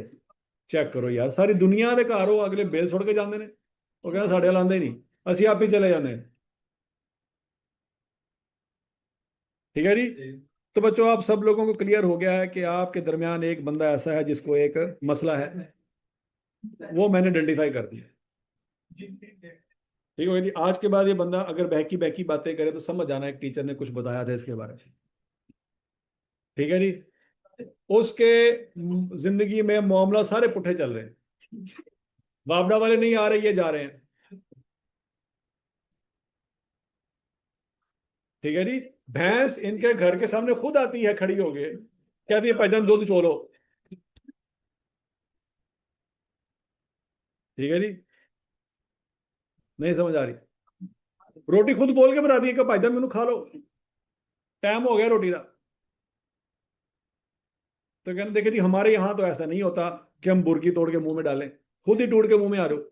चेक करो यार, सारी दुनिया के घर हो अगले बिल सुट के जाते हैं, वो कहना साढ़े वाल आते ही नहीं, असं आप ही चले जाते हैं। ठीक है जी। तो बच्चों, आप सब लोगों को क्लियर हो गया है कि आपके दरमियान एक बंदा ऐसा है जिसको एक मसला है, वो मैंने आइडेंटिफाई कर दिया। ठीक है जी। आज के बाद ये बंदा अगर बहकी बहकी बातें करे तो समझ जाना एक टीचर ने कुछ बताया था इसके बारे में। ठीक है जी। उसके जिंदगी में मामला सारे पुट्ठे चल रहे हैं, बापडा वाले नहीं आ रहे, ये जा रहे हैं। ठीक है जी। भैंस इनके घर के सामने खुद आती है खड़ी हो गए, कहती है भाईजान दूध चोलो। ठीक है जी। नहीं समझ आ रही? रोटी खुद बोल के बना दी कि भाईजान मैनू खा लो, टाइम हो गया रोटी का। तो कहने देखे जी, हमारे यहाँ तो ऐसा नहीं होता कि हम बुर्की तोड़ के मुंह में डालें, खुद ही टूट के मुंह में आ रहे हो।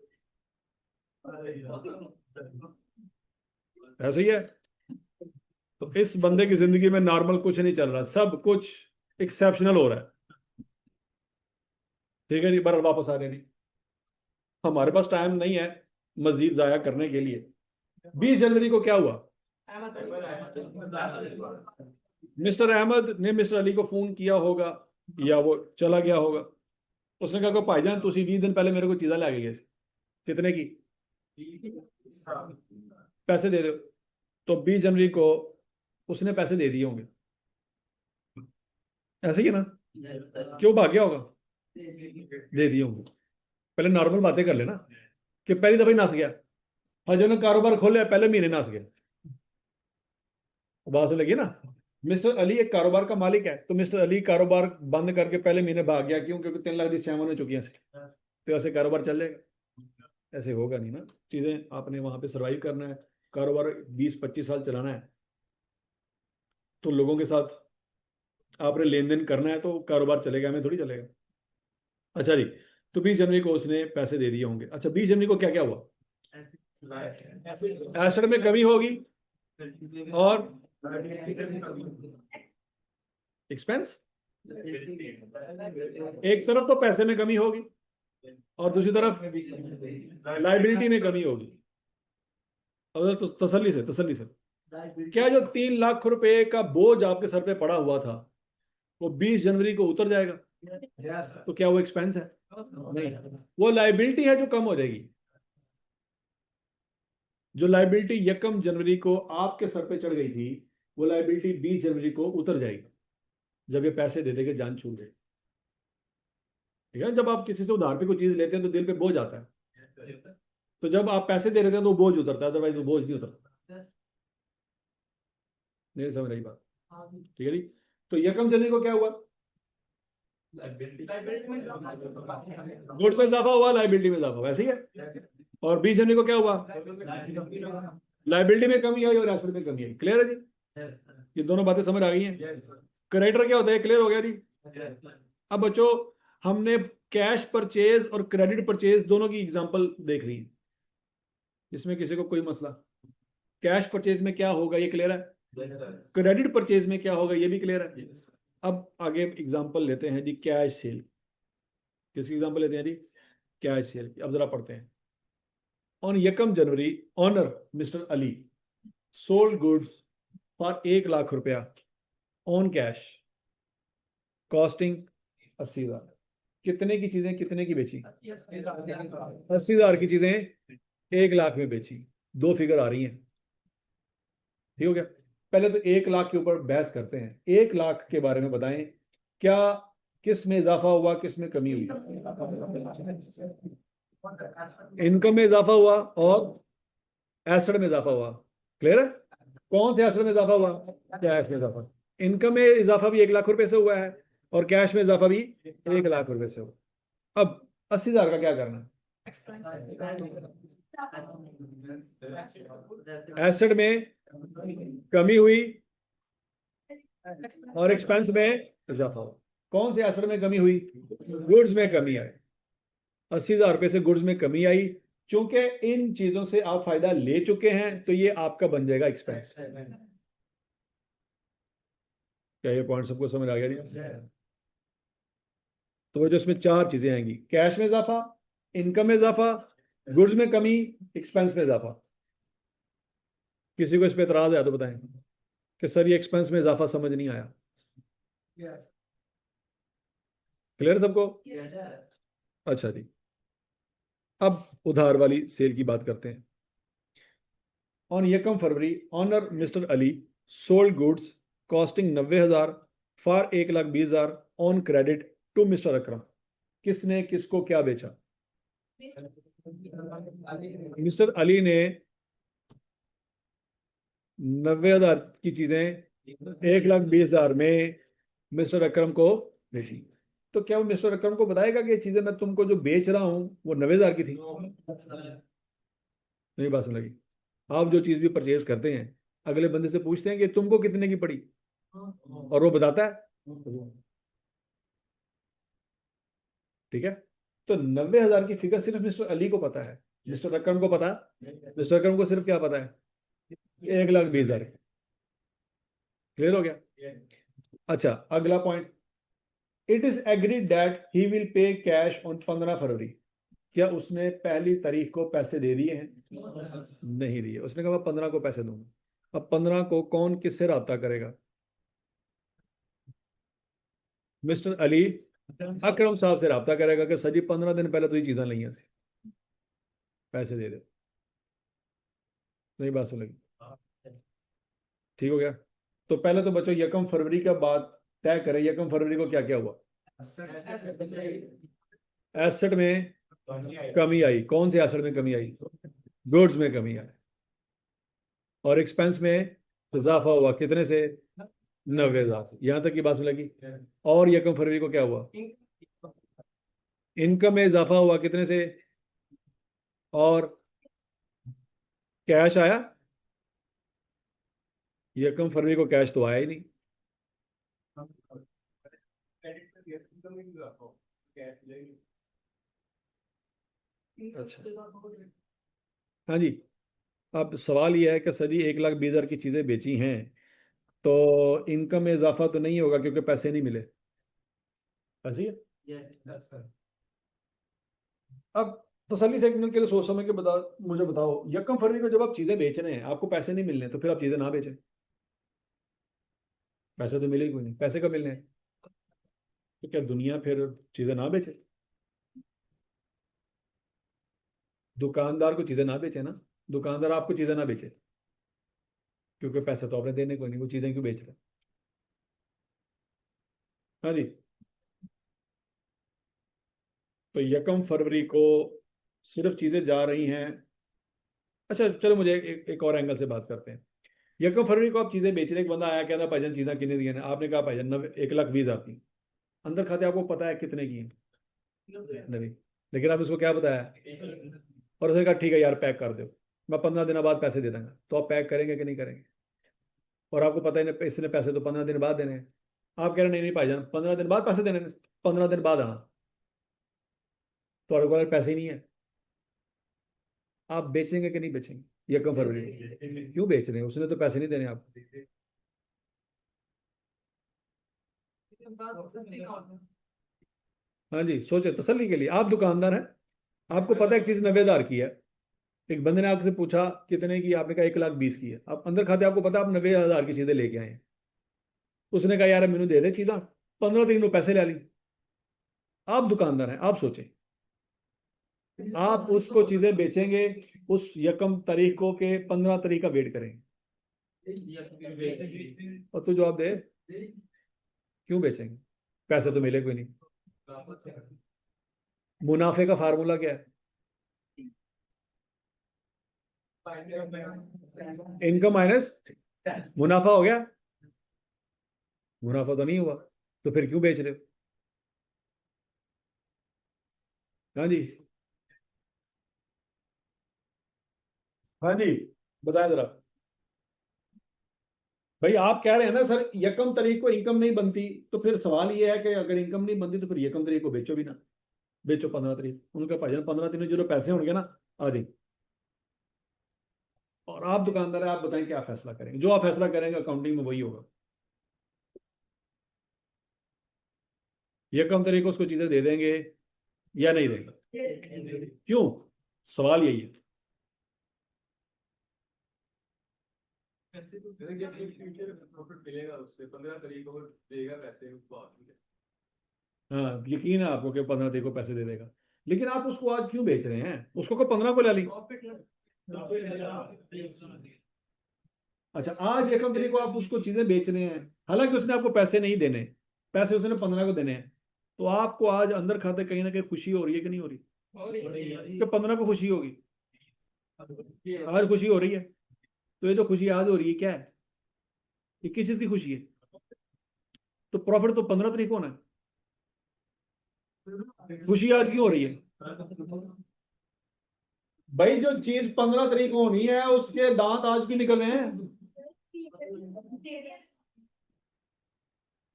ऐसा ही है। तो इस बंदे की जिंदगी में नॉर्मल कुछ नहीं चल रहा, सब कुछ एक्सेप्शनल हो रहा है। ठीक है जी, बरल वापस आ रहे नहीं, हमारे पास टाइम नहीं है मजीद जाया करने के लिए। 20 जनवरी को क्या हुआ? मिस्टर अहमद ने मिस्टर अली को फोन किया होगा या वो चला गया होगा, उसने कहा कि भाईजान तुसी 20 दिन पहले मेरे को चीज़ा लै गए सी। कितने की? पैसे दे दो। तो 20 जनवरी को उसने पैसे दे दिए होंगे, ऐसे ही है ना? क्यों भाग गया होगा? दे दिए होंगे। पहले नॉर्मल बातें कर लेना कि पहली दफा ही नस गया, और जो ने कारोबार खोले पहले महीने नस गया। बात लगी ना? मिस्टर अली एक कारोबार का मालिक है, तो मिस्टर अली कारोबार बंद करके पहले महीने भाग गया, क्यों? क्योंकि 3 लाख की स्कैम हो चुकी है। तो ऐसे कारोबार चलेगा? ऐसे होगा नहीं ना। चीजें आपने वहां पे सरवाइव करना है, कारोबार 20-25 साल चलाना है, तो लोगों के साथ आपने लेन देन करना है, तो कारोबार चलेगा, हमें थोड़ी चलेगा। अच्छा जी, तो 20 जनवरी को उसने पैसे दे दिए होंगे। अच्छा, 20 जनवरी को क्या क्या हुआ? एसेट में कमी होगी और एक्सपेंस। एक तरफ तो पैसे में कमी होगी और दूसरी तरफ लाइबिलिटी में कमी होगी। और तो तसल्ली से क्या जो 3 लाख रुपए का बोझ आपके सर पे पड़ा हुआ था वो 20 जनवरी को उतर जाएगा? तो क्या वो एक्सपेंस है? नहीं, वो लाइबिलिटी है जो कम हो जाएगी। जो लाइबिलिटी 1 जनवरी को आपके सर पे चढ़ गई थी, वो लाइबिलिटी 20 जनवरी को उतर जाएगी जब ये पैसे दे देके जान छूट गए। ठीक है, जब आप किसी से उधार पे कोई चीज लेते हैं तो दिल पे बोझ आता है, तो जब आप पैसे दे रहे थे तो वो बोझ उतरता है, अदरवाइज वो बोझ नहीं उतरता। नहीं समझ रही बात? ठीक है जी। तो 1 जनवरी को क्या हुआ? गुड्स में इजाफा हुआ, लाइबिलिटी में इजाफा हुआ, ऐसे ही है। और 20 जनवरी को क्या हुआ? लाइबिलिटी में कमी आई और एसेट में कमी आई। क्लियर है जी? ये दोनों बातें समझ आ गई हैं। क्रेडिटर क्या होता है? क्लियर हो गया जी? अब बच्चों, हमने कैश परचेज और क्रेडिट परचेज दोनों की एग्जांपल देख ली है। इसमें किसी को कोई मसला? कैश परचेज में क्या होगा ये क्लियर है, क्रेडिट परचेज में क्या होगा ये भी क्लियर है। अब आगे एग्जांपल लेते हैं जी, कैश सेल। किसकी एग्जांपल लेते हैं जी? Cash sale. अब जरा पढ़ते हैं। On 1 January owner mister Ali sold goods for 1 lakh रुपया ऑन कैश कॉस्टिंग 80,000। कितने की चीजें कितने की बेची? 80,000 की चीजें 1 लाख में बेची। दो फिगर आ रही हैं, ठीक हो गया? पहले तो 1 लाख के ऊपर बहस करते हैं। 1 लाख के बारे में बताएं, क्या किस में इजाफा हुआ, किस में कमी हुई? इनकम में इजाफा हुआ और एसेट में इजाफा हुआ। क्लियर है? कौन से एसेट में इजाफा हुआ? कैश में इजाफा। इनकम में इजाफा भी 1 लाख रुपए से हुआ है और कैश में इजाफा भी 1 लाख रुपए से हुआ। अब 80,000 का क्या करना है? एसेट में कमी हुई और एक्सपेंस में इजाफा हुआ। कौन से एसेट में कमी हुई? गुड्स में कमी आई। 80,000 रुपए से गुड्स में कमी आई। चूंकि इन चीजों से आप फायदा ले चुके हैं तो ये आपका बन जाएगा एक्सपेंस। क्या ये पॉइंट सबको समझ आ गया नहीं? तो वो जो इसमें 4 चीजें आएंगी, कैश में इजाफा, इनकम में इजाफा, गुड्स में कमी, एक्सपेंस में इजाफा। किसी को इस पे एतराज है तो बताएं कि सर ये एक्सपेंस में इजाफा समझ नहीं आया। क्लियर सबको? अच्छा जी, अब उधार वाली सेल की बात करते हैं। On 1 February owner mister Ali sold goods costing 90,000 for 1,20,000 on credit to mister Akram. किसने किसको क्या बेचा? मिस्टर अली ने 90,000 की चीजें 1,20,000 में मिस्टर अकरम को बेची। तो क्या वो मिस्टर अकरम को बताएगा कि ये चीजें मैं तुमको जो बेच रहा हूं वो 90,000 की थी? नहीं बात सुन लगी? आप जो चीज भी परचेज करते हैं अगले बंदे से पूछते हैं कि तुमको कितने की पड़ी, और वो बताता है। ठीक है? तो 90,000 की फिगर सिर्फ मिस्टर अली को पता है, मिस्टर अकरम को पता है? मिस्टर अकरम को सिर्फ क्या पता है? 1,20,000। क्लियर हो गया? अच्छा, अगला point, it is agreed that he will pay cash on 15 फरवरी। क्या उसने पहली तारीख को पैसे दे दिए हैं? नहीं दिए। उसने कहा मैं 15 को पैसे दूंगा। अब 15 को कौन किससे राब्ता करेगा? मिस्टर अली अकरम साहब से रब्ता करेगा कि सर जी 15 दिन पहले तुझे चीज़ां लईयां सी, पैसे दे दो। नहीं बात सुन लगी, ठीक हो गया। तो पहले तो बच्चों यकम फरवरी का बात तय करें, यकम फरवरी को क्या क्या हुआ। एसेट में कमी आई, कौन से एसेट में कमी आई, गुड्स में कमी आई। और एक्सपेंस में इजाफा हुआ, कितने से, 90,000 से। यहां तक की बात सुन लगी। और यकम फरवरी को क्या हुआ, इनकम में इजाफा हुआ, कितने से, और कैश आया। यकम फरवरी को कैश तो आया ही नहीं। अच्छा, हाँ जी। अब सवाल यह है कि सर जी 1,20,000 की चीज़ें बेची हैं, तो इनकम में इजाफा तो नहीं होगा क्योंकि पैसे नहीं मिले, ऐसी है। अब तसल्ली से एक मिनट के लिए सोच समझ के मुझे बताओ, यकम फरवरी को जब आप चीज़ें बेच रहे हैं, आपको पैसे नहीं मिलने, तो फिर आप चीज़ें ना बेचें। पैसे तो मिले ही कोई नहीं, पैसे कब मिलने हैं, तो क्या दुनिया फिर चीज़ें ना बेचे। दुकानदार को चीज़ें ना बेचे ना, दुकानदार आपको चीज़ें ना बेचे, क्योंकि पैसे तो आपने देने को नहीं, वो चीज़ें क्यों बेच रहे हैं। हाँ जी। तो यकम फरवरी को सिर्फ चीज़ें जा रही हैं। अच्छा चलो, मुझे एक और एंगल से बात करते हैं। यकम फरवरी को आप चीज़ें बेच रहे, एक बंदा आया, कहता भाईजान चीज़ें कितने दी हैं, आपने कहा भाईजान 1,20,000 की। अंदर खाते आपको पता है कितने की हैं, नहीं, लेकिन आप उसको क्या बताया, और उसने कहा ठीक है यार पैक कर दो, मैं 15 दिन बाद पैसे दे दूंगा। तो आप पैक करेंगे कि नहीं करेंगे। और आपको पता है इसने पैसे तो 15 दिन बाद देने हैं। आप कह रहे नहीं नहीं भाईजान 15 दिन बाद पैसे देने हैं, 15 दिन बाद आना। तो आपके पास पैसे ही नहीं है, आप बेचेंगे कि नहीं बेचेंगे यकम फरवरी को? क्यों बेच रहे हैं, उसने तो पैसे नहीं देने आपको। हाँ जी, सोचे तसल्ली के लिए, आप दुकानदार हैं, आपको पता है एक चीज़ 90,000 की है। एक बंदे ने आपसे पूछा कितने की, आपने कहा 1,20,000 की है। आप अंदर खाते आपको पता है आप 90,000 की चीज़ें लेके आए हैं। उसने कहा यार मैंने दे दे चीज़ा, 15 दिन में पैसे ले ली। आप दुकानदार हैं, आप सोचें, आप उसको चीज़ें बेचेंगे उस यकम तारीख को के 15 तारीख का वेट करेंगे। और तू जवाब दे, क्यों बेचेंगे, पैसे तो मिले कोई नहीं। मुनाफे का फार्मूला क्या है, इनकम माइनस मुनाफा हो गया। मुनाफा तो नहीं हुआ, तो फिर क्यों बेच रहे हो। हाँ जी, हाँ जी, बताएं जरा। भाई आप कह रहे हैं ना सर यकम तारीख को इनकम नहीं बनती, तो फिर सवाल ये है कि अगर इनकम नहीं बनती तो फिर यकम तारीख को बेचो भी ना, बेचो 15 तारीख। उनका भाईजान 15 दिन में जो पैसे होंगे ना, आ जाए। और आप दुकानदार है, आप बताएं क्या फैसला करेंगे, जो आप फैसला करेंगे अकाउंटिंग में वही होगा। यकम तारीख को उसको चीजें दे देंगे या नहीं देंगे, क्यों, सवाल यही है। हाँ यकीन है आपको कि 15 तारीख को पैसे दे देगा, लेकिन आप उसको आज क्यों बेच रहे हैं, उसको को 15 को ले ली। अच्छा, आज यकम तारीख को आप उसको चीजें बेच रहे हैं, हालांकि उसने आपको पैसे नहीं देने, पैसे उसने 15 को देने हैं। तो आपको आज अंदर खाते कहीं ना कहीं खुशी हो रही है कि नहीं हो रही, कि 15 को खुशी होगी, आज खुशी हो रही है। तो ये जो खुशी आज हो रही है क्या है, ये किस चीज की खुशी है। तो प्रॉफिट तो 15 तारीख को होना है, खुशी आज क्यों हो रही है। भाई जो चीज 15 तारीख को होनी है उसके दांत आज क्यों निकल रहे हैं।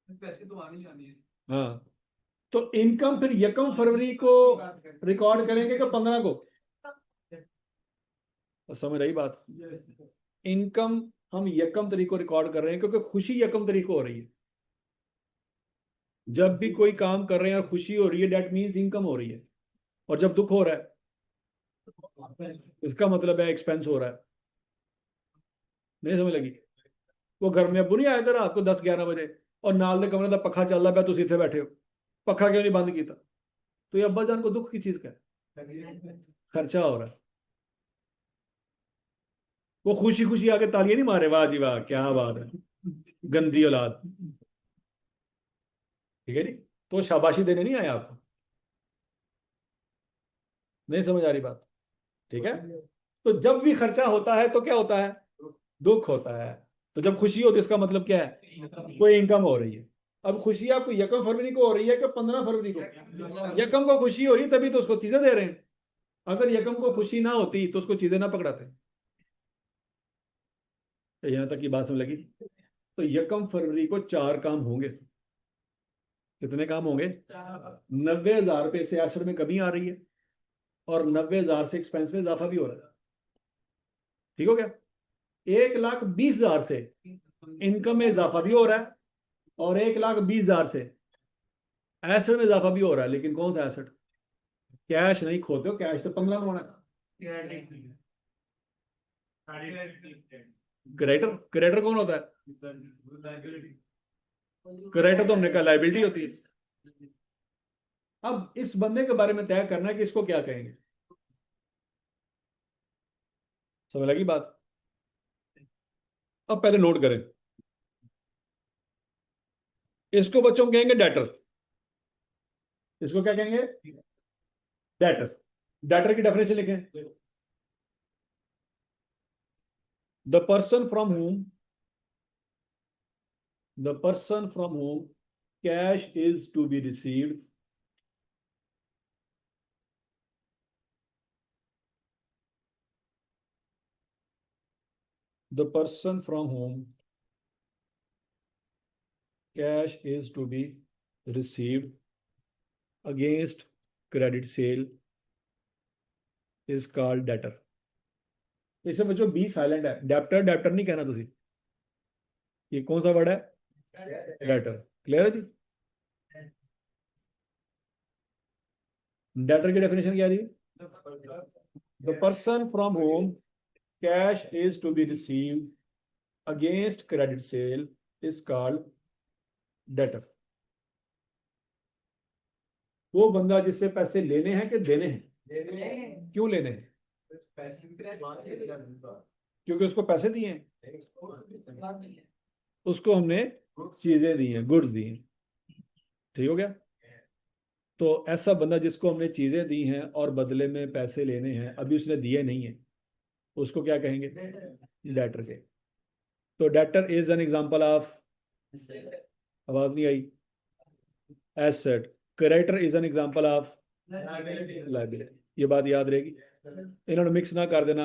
पैसे तो आने जाने हैं। हाँ, तो इनकम फिर यकम फरवरी को रिकॉर्ड करेंगे कि 15 को, तो समझ रही बात। इनकम हम यकम तारीख को रिकॉर्ड कर रहे हैं क्योंकि खुशी यकम तारीख को हो रही है। जब भी कोई काम कर रहे हैं और खुशी हो रही है, डेट मीन्स इनकम हो रही है। और जब दुख हो रहा है, इसका मतलब है एक्सपेंस हो रहा है। नहीं समझ लगी। वो घर में अबू नहीं आए थे रात को 10-11 बजे, और नाल दे कमरे दा पखा चलदा पिया, तुसीं इत्थे बैठे हो, पखा क्यों नहीं बंद किया? तो ये अब्बा जान को दुख की चीज का है? खर्चा हो रहा है। वो खुशी खुशी आके तालियां नहीं मारे, वाह जी वाह क्या बात है, गंदी औलाद, ठीक है जी। तो शाबाशी देने नहीं आया आपको, नहीं समझ आ रही बात, ठीक है। तो जब भी खर्चा होता है तो क्या होता है? दुख होता है। तो जब खुशी होती है इसका मतलब क्या है? कोई इनकम हो रही है। अब खुशी आपको 1 फरवरी को हो रही है कि 15 फरवरी को? 1 को खुशी हो रही तभी तो उसको चीजें दे रहे हैं। अगर 1 को खुशी ना होती तो उसको चीजें ना पकड़ाते। तो यहां तक की बात समझ लगी? तो 1 फरवरी को 4 काम होंगे। कितने काम होंगे? 90,000 रुपये से एसेट में कमी आ रही है, और 90,000 से एक्सपेंस में इजाफा भी हो रहा है। ठीक हो गया? 1,20,000 से इनकम में इजाफा भी हो रहा है, और 1,20,000 से एसेट में इजाफा भी हो रहा है। लेकिन कौन सा एसेट? कैश नहीं खोते हो, कैश तो 15 में होना है। क्रेडिटर, क्रेडिटर कौन होता है? क्रेडिटर तो हमने कहा लाइबिलिटी होती है। अब इस बंदे के बारे में तय करना है कि इसको क्या कहेंगे। समझ लगी बात? अब पहले नोट करें, इसको बच्चों कहेंगे डेटर। इसको क्या कहेंगे? डेटर। डेटर की डेफिनेशन लिखें। The person from whom cash is to be received the person from whom cash is to be received against credit sale is called debtor। इसे बच्चों बी साइलेंट है, डेप्टर डेप्टर नहीं कहना तुसी। ये कौन सा वर्ड है? डेटर। क्लियर है जी? डेटर की डेफिनेशन क्या है जी? The person from whom cash is to be received against credit sale is called debtor. वो बंदा जिससे पैसे लेने हैं कि देने हैं? क्यों लेने हैं? क्योंकि उसको पैसे दिए हैं, उसको हमने चीजें दी हैं, गुड्स दी हैं। ठीक हो गया? तो ऐसा बंदा जिसको हमने चीजें दी हैं और बदले में पैसे लेने हैं, अभी उसने दिए नहीं है, उसको क्या कहेंगे? डेटर के। तो debtor is an example of, आवाज नहीं आई, asset. Creditor is an example of liability. ये बात याद रहेगी, इन्होंने मिक्स ना कर देना।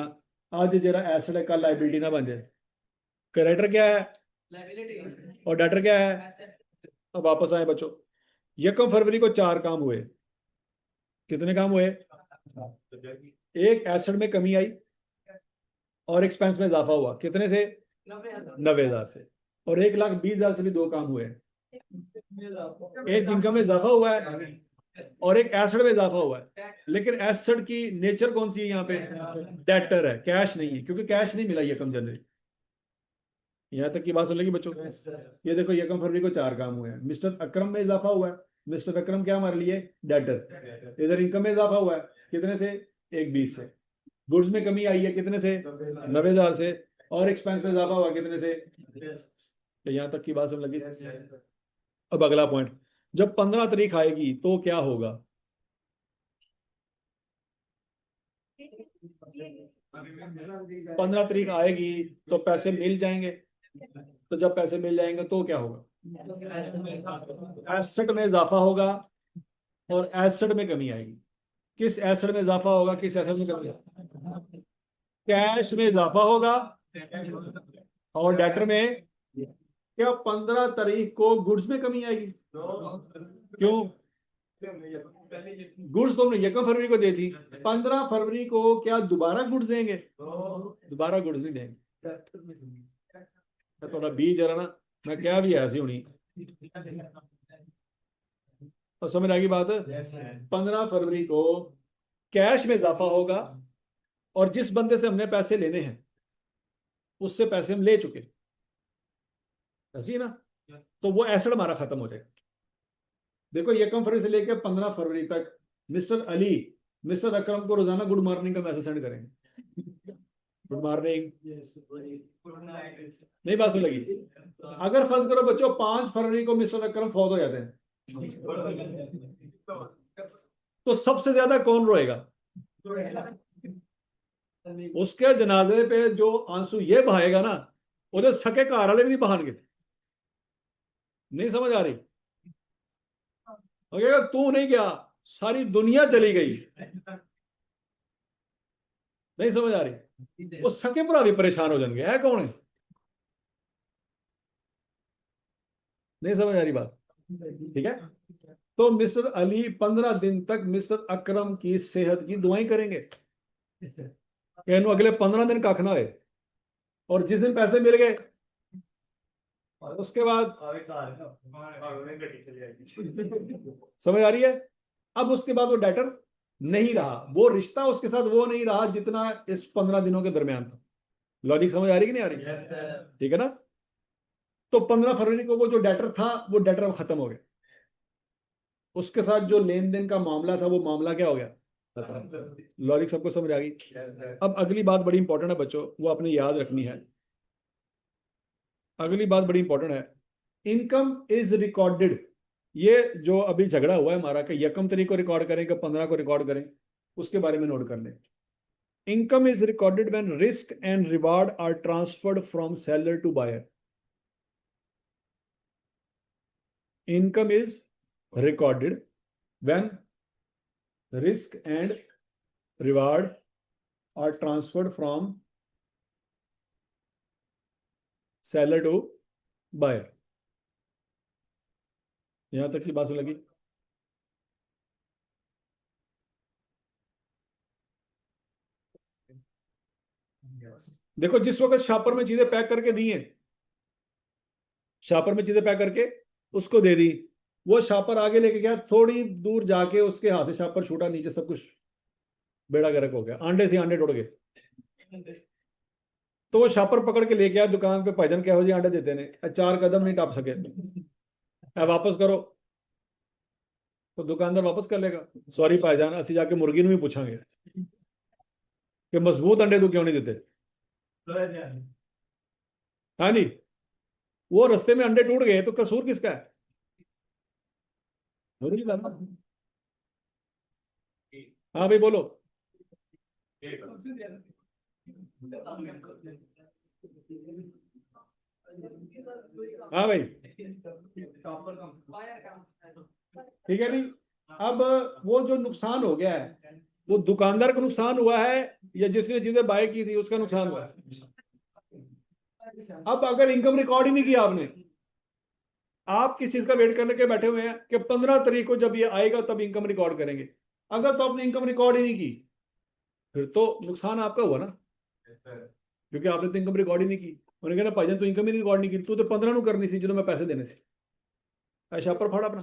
आज जरा एसेट है कल लाइबिलिटी ना बन जाए। क्रेडिटर क्या है और डेटर क्या है? अब वापस आए बच्चों, 1 फरवरी को 4 काम हुए। कितने काम हुए? एक एसेट में कमी आई और एक्सपेंस में इजाफा हुआ। कितने से? 90,000 से। और 1,20,000 से भी 2 काम हुए। एक इनकम में इजाफा हुआ है और एक एसेट में इजाफा हुआ है। लेकिन एसेट की नेचर कौन सी है यहाँ पे? डेटर है, कैश नहीं है, क्योंकि कैश नहीं मिला 1 जनवरी। यहाँ तक की बात सुन लेगी बच्चों? ये देखो 1 फरवरी को 4 काम हुए हैं। मिस्टर अकरम में इजाफा हुआ है। मिस्टर अकरम क्या हमारे लिए? डेटर। इधर इनकम में इजाफा हुआ है, कितने से? 1,20 से। गुड्स में कमी आई है, कितने से? 90,000 से। और एक्सपेंस में इजाफा हुआ कितने से? तो यहाँ तक की बात समझ लगी? अब अगला पॉइंट, जब 15 तारीख आएगी तो क्या होगा? 15 तारीख आएगी तो पैसे मिल जाएंगे। तो जब पैसे मिल जाएंगे तो क्या होगा? एसेट में इजाफा होगा और एसेट में कमी आएगी। किस एसेट में इजाफा होगा, किस एसेट में कमी आएगी? कैश में इजाफा होगा और डेटर में। क्या 15 तारीख को गुड्स में कमी आएगी? क्यों? गुड्स तो हमने 1 फरवरी को दी थी। 15 फरवरी को क्या दोबारा गुड्स देंगे? दोबारा गुड्स नहीं देंगे। थोड़ा बीज जरा ना, मैं क्या भी ऐसी होनी। और समझ आ गई बात? 15 फरवरी को कैश में इजाफा होगा और जिस बंदे से हमने पैसे लेने हैं उससे पैसे हम ले चुके। ऐसी है ना? तो वो एसेट हमारा खत्म हो जाएगा। देखो 1 फरवरी से लेकर 15 फरवरी तक मिस्टर अली मिस्टर अकरम को रोजाना गुड मॉर्निंग का मैसेज सेंड करेंगे, गुड मॉर्निंग, नहीं बात सुन लगी। अगर फर्ज करो बच्चों 5 फरवरी को मिस्टर अकरम फौत हो जाते हैं, तो सबसे ज्यादा कौन रोएगा? उसके जनाजे पे जो आंसू ये बहाएगा ना, उधर सके घर वाले भी नहीं बहानगे। नहीं समझ आ रही? अगर तू नहीं गया सारी दुनिया चली गई। नहीं समझ आ रही? वो सके भरा भी परेशान हो जाएंगे, है कौन है? नहीं समझ आ रही बात? ठीक है, तो मिस्टर अली 15 दिन तक मिस्टर अकरम की सेहत की दुआएं करेंगे कि इन्हों अगले 15 दिन कख ना होए, और जिस दिन पैसे मिल गए उसके बाद समझ आ रही है? अब उसके बाद वो डेटर नहीं रहा, वो रिश्ता उसके साथ वो नहीं रहा जितना इस 15 दिनों के दरमियान था। लॉजिक समझ आ रही कि नहीं आ रही? ठीक है ना? तो 15 फरवरी को वो जो डेटर था वो डेटर अब खत्म हो गया, उसके साथ जो लेन देन का मामला था वो मामला क्या हो गया? लॉजिक सबको समझ आ गई? अब अगली बात बड़ी इंपॉर्टेंट है बच्चों, वो आपने याद रखनी है। अगली बात बड़ी इंपॉर्टेंट है, इनकम इज रिकॉर्डेड। ये जो अभी झगड़ा हुआ है हमारा कि 1 तारीख को रिकॉर्ड करें कि 15 को रिकॉर्ड करें, उसके बारे में नोट कर लें। Income is recorded when risk and reward are transferred from seller to buyer. Income is recorded when risk and reward are transferred from seller to buyer। यहां तक की बात लगी? देखो जिस वक्त शॉपर में चीजें पैक करके दी हैं, शॉपर में चीजें पैक करके उसको दे दी, वो शॉपर आगे लेके गया, थोड़ी दूर जाके उसके हाथ से शॉपर छूटा, नीचे सब कुछ बेड़ा गर्क हो गया, अंडे से अंडे टूट गए। तो वो शॉपर पकड़ के लेके आया दुकान पे, भाईजान कहो जी अंडे देते ने, 4 कदम नहीं टप सके, वापस करो। तो दुकानदार वापस कर लेगा, सॉरी भाईजान असि जाके मुर्गी भी पूछांगे कि मजबूत अंडे तो क्यों नहीं देते। हाँ जी, वो रास्ते में अंडे टूट गए तो कसूर किसका है? मुर्गी का ना। हाँ भाई बोलो। हाँ भाई ठीक है नहीं। अब वो जो नुकसान हो गया है वो दुकानदार को नुकसान हुआ है या जिसने चीजें बाय की थी उसका नुकसान हुआ है? अब अगर इनकम रिकॉर्ड ही नहीं किया आपने, आप किस चीज का वेट करने के बैठे हुए हैं कि 15 तारीख को जब ये आएगा तब इनकम रिकॉर्ड करेंगे, अगर तो आपने इनकम रिकॉर्ड ही नहीं की फिर तो नुकसान आपका हुआ ना, क्योंकि आपने तो इनकम रिकॉर्ड ही नहीं की। उन्होंने कहना भाईजान तू इनकम ही रिकॉर्ड नहीं की, तू तो 15 नु करनी सी जो मैं पैसे देने से, ऐसा पर फाड़ अपना।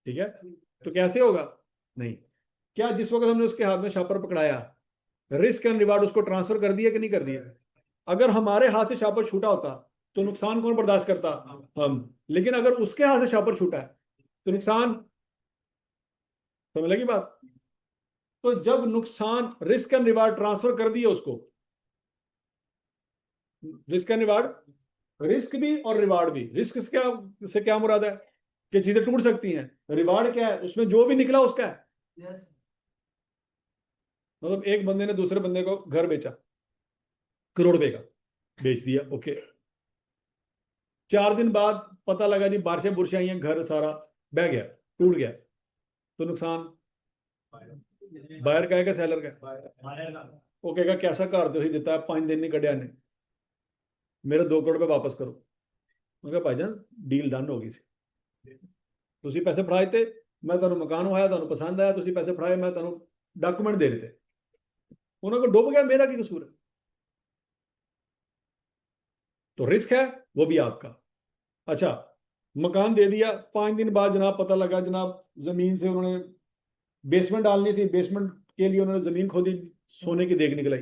ठीक है, तो कैसे होगा? नहीं, क्या जिस वक्त हमने उसके हाथ में शापर पकड़ाया रिस्क एंड रिवार्ड उसको ट्रांसफर कर दिया कि नहीं कर दिया? अगर हमारे हाथ से शापर छूटा होता तो नुकसान कौन बर्दाश्त करता? हम। लेकिन अगर उसके हाथ से शापर छूटा है तो नुकसान, समझ लगी बात? तो जब नुकसान रिस्क एंड रिवार्ड ट्रांसफर कर दिया उसको, रिस्क एंड रिवार्ड, रिस्क भी और रिवार्ड भी, रिस्क से क्या मुराद है कि चीजें टूट सकती हैं, रिवार्ड क्या है उसमें जो भी निकला उसका है। मतलब एक बंदे ने दूसरे बंदे को घर बेचा, करोड़ रुपए का बेच दिया, ओके। 4 दिन बाद पता लगा जी बारिशें बुरशें आई हैं, घर सारा बह गया, टूट गया, तो नुकसान बायर का है क्या सेलर का? वो कहेगा कैसा घर तुम दिता है 5 दिन नहीं कढ़िया ने, मेरे 2 करोड़ रुपए वापस करो। मैं भाईजान डील डन हो गई सी, ਤੁਸੀਂ पैसे फड़ाए थे, मैं ਤੁਹਾਨੂੰ मकान आया ਤੁਹਾਨੂੰ पसंद आया, ਤੁਸੀਂ पैसे फड़ाए, मैं ਤੁਹਾਨੂੰ डॉक्यूमेंट दे रहे थे, उन्होंने को डूब गया, मेरा की कसूर है? तो रिस्क है वो भी आपका। अच्छा, मकान दे दिया, 5 दिन बाद जनाब पता लगा जनाब जमीन से उन्होंने बेसमेंट डालनी थी, बेसमेंट के लिए उन्होंने जमीन खोदी, सोने की देख निकलाई,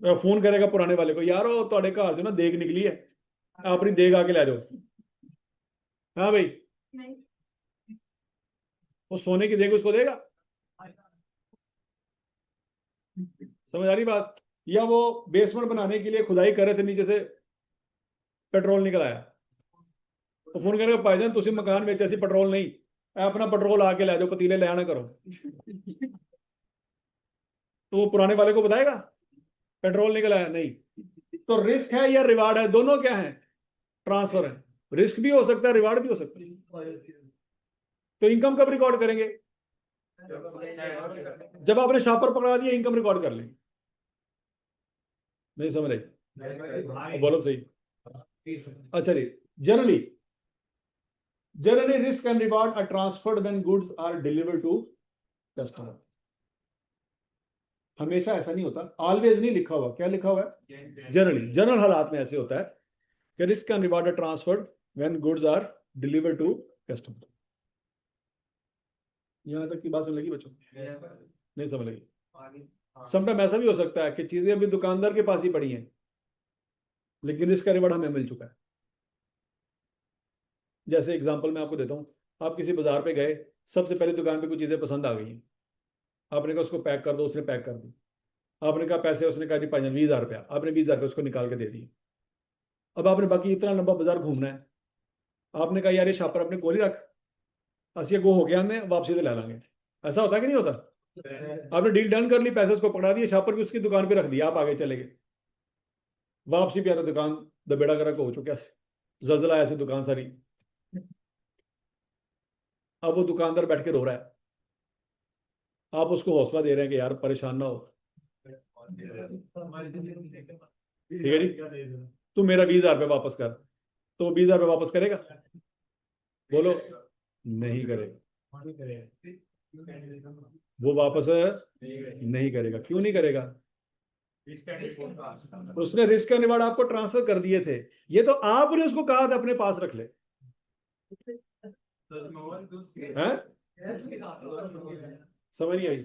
फोन करेगा पुराने वाले को, यार वो ਤੁਹਾਡੇ ਘਰ जो ना देग निकली है, अपनी देग आके ले जाओ। हाँ भाई, नहीं वो सोने की देग उसको देगा? समझ आ रही बात? या वो बेसमेंट बनाने के लिए खुदाई कर रहे थे, नीचे से पेट्रोल निकल आया, तो फोन करेगा भाईजान तुसी मकान बेचे सी पेट्रोल नहीं, अपना पेट्रोल आके ले जाओ, पतीले ले आना करो। तो वो पुराने वाले को बताएगा पेट्रोल निकल आया? नहीं। तो रिस्क है या रिवार्ड है? दोनों क्या है? ट्रांसफर है। रिस्क भी हो सकता है, रिवार्ड भी हो सकता है। तो इनकम कब रिकॉर्ड करेंगे? जब आपने शॉपर पकड़ा दिया, इनकम रिकॉर्ड कर लेंगे। नहीं समझ रही? बोलो सही। अच्छा जी, generally risk and reward are transferred when goods are delivered to customer. हमेशा ऐसा नहीं होता, ऑलवेज नहीं लिखा हुआ। क्या लिखा हुआ है? जनरली, जनरल हालात में ऐसे होता है कि risk and reward are transferred when goods are delivered to customer. यहां तक की बात समझ लगी बच्चों? नहीं समझ लगी? समटाइम ऐसा भी हो सकता है कि चीजें अभी दुकानदार के पास ही पड़ी हैं, लेकिन रिस्क का रिवार्ड हमें मिल चुका है। जैसे एग्जांपल मैं आपको देता हूं, आप किसी बाजार पे गए, सबसे पहले दुकान पे कुछ चीजें पसंद आ गई हैं, आपने कहा उसको पैक कर दो, उसने पैक कर दी। आपने कहा पैसे, उसने कहा जी 20,000 रुपया, आपने 20,000 रुपये उसको निकाल के दे दिए। अब आपने बाकी इतना लंबा बाजार घूमना है, आपने कहा यार ये शॉपर अपने कोल ही रख, असि अगो हो गया आने वापसी से ले लांगे। ऐसा होता है कि नहीं होता? आपने डील डन कर ली, पैसे उसको पकड़ा दिए, शॉपर भी उसकी दुकान पे रख दिया, आप आगे चले गए। वापसी पे आता दुकान द बेड़ा गर्क हो चुका है, जलजला ऐसी दुकान सारी। अब वो दुकानदार बैठ के रो रहा है, आप उसको हौसला दे रहे हैं कि यार परेशान ना हो, ठीक है जी, तू मेरा 20,000 रुपये वापस कर। तो 20,000 रुपये वापस करेगा? बोलो, नहीं करेगा। वो वापस नहीं करेगा। क्यों नहीं करेगा? उसने रिस्क का रिवार्ड आपको ट्रांसफर कर दिए थे, ये तो आपने उसको कहा था अपने पास रख ले। हैं? समझ नहीं आई?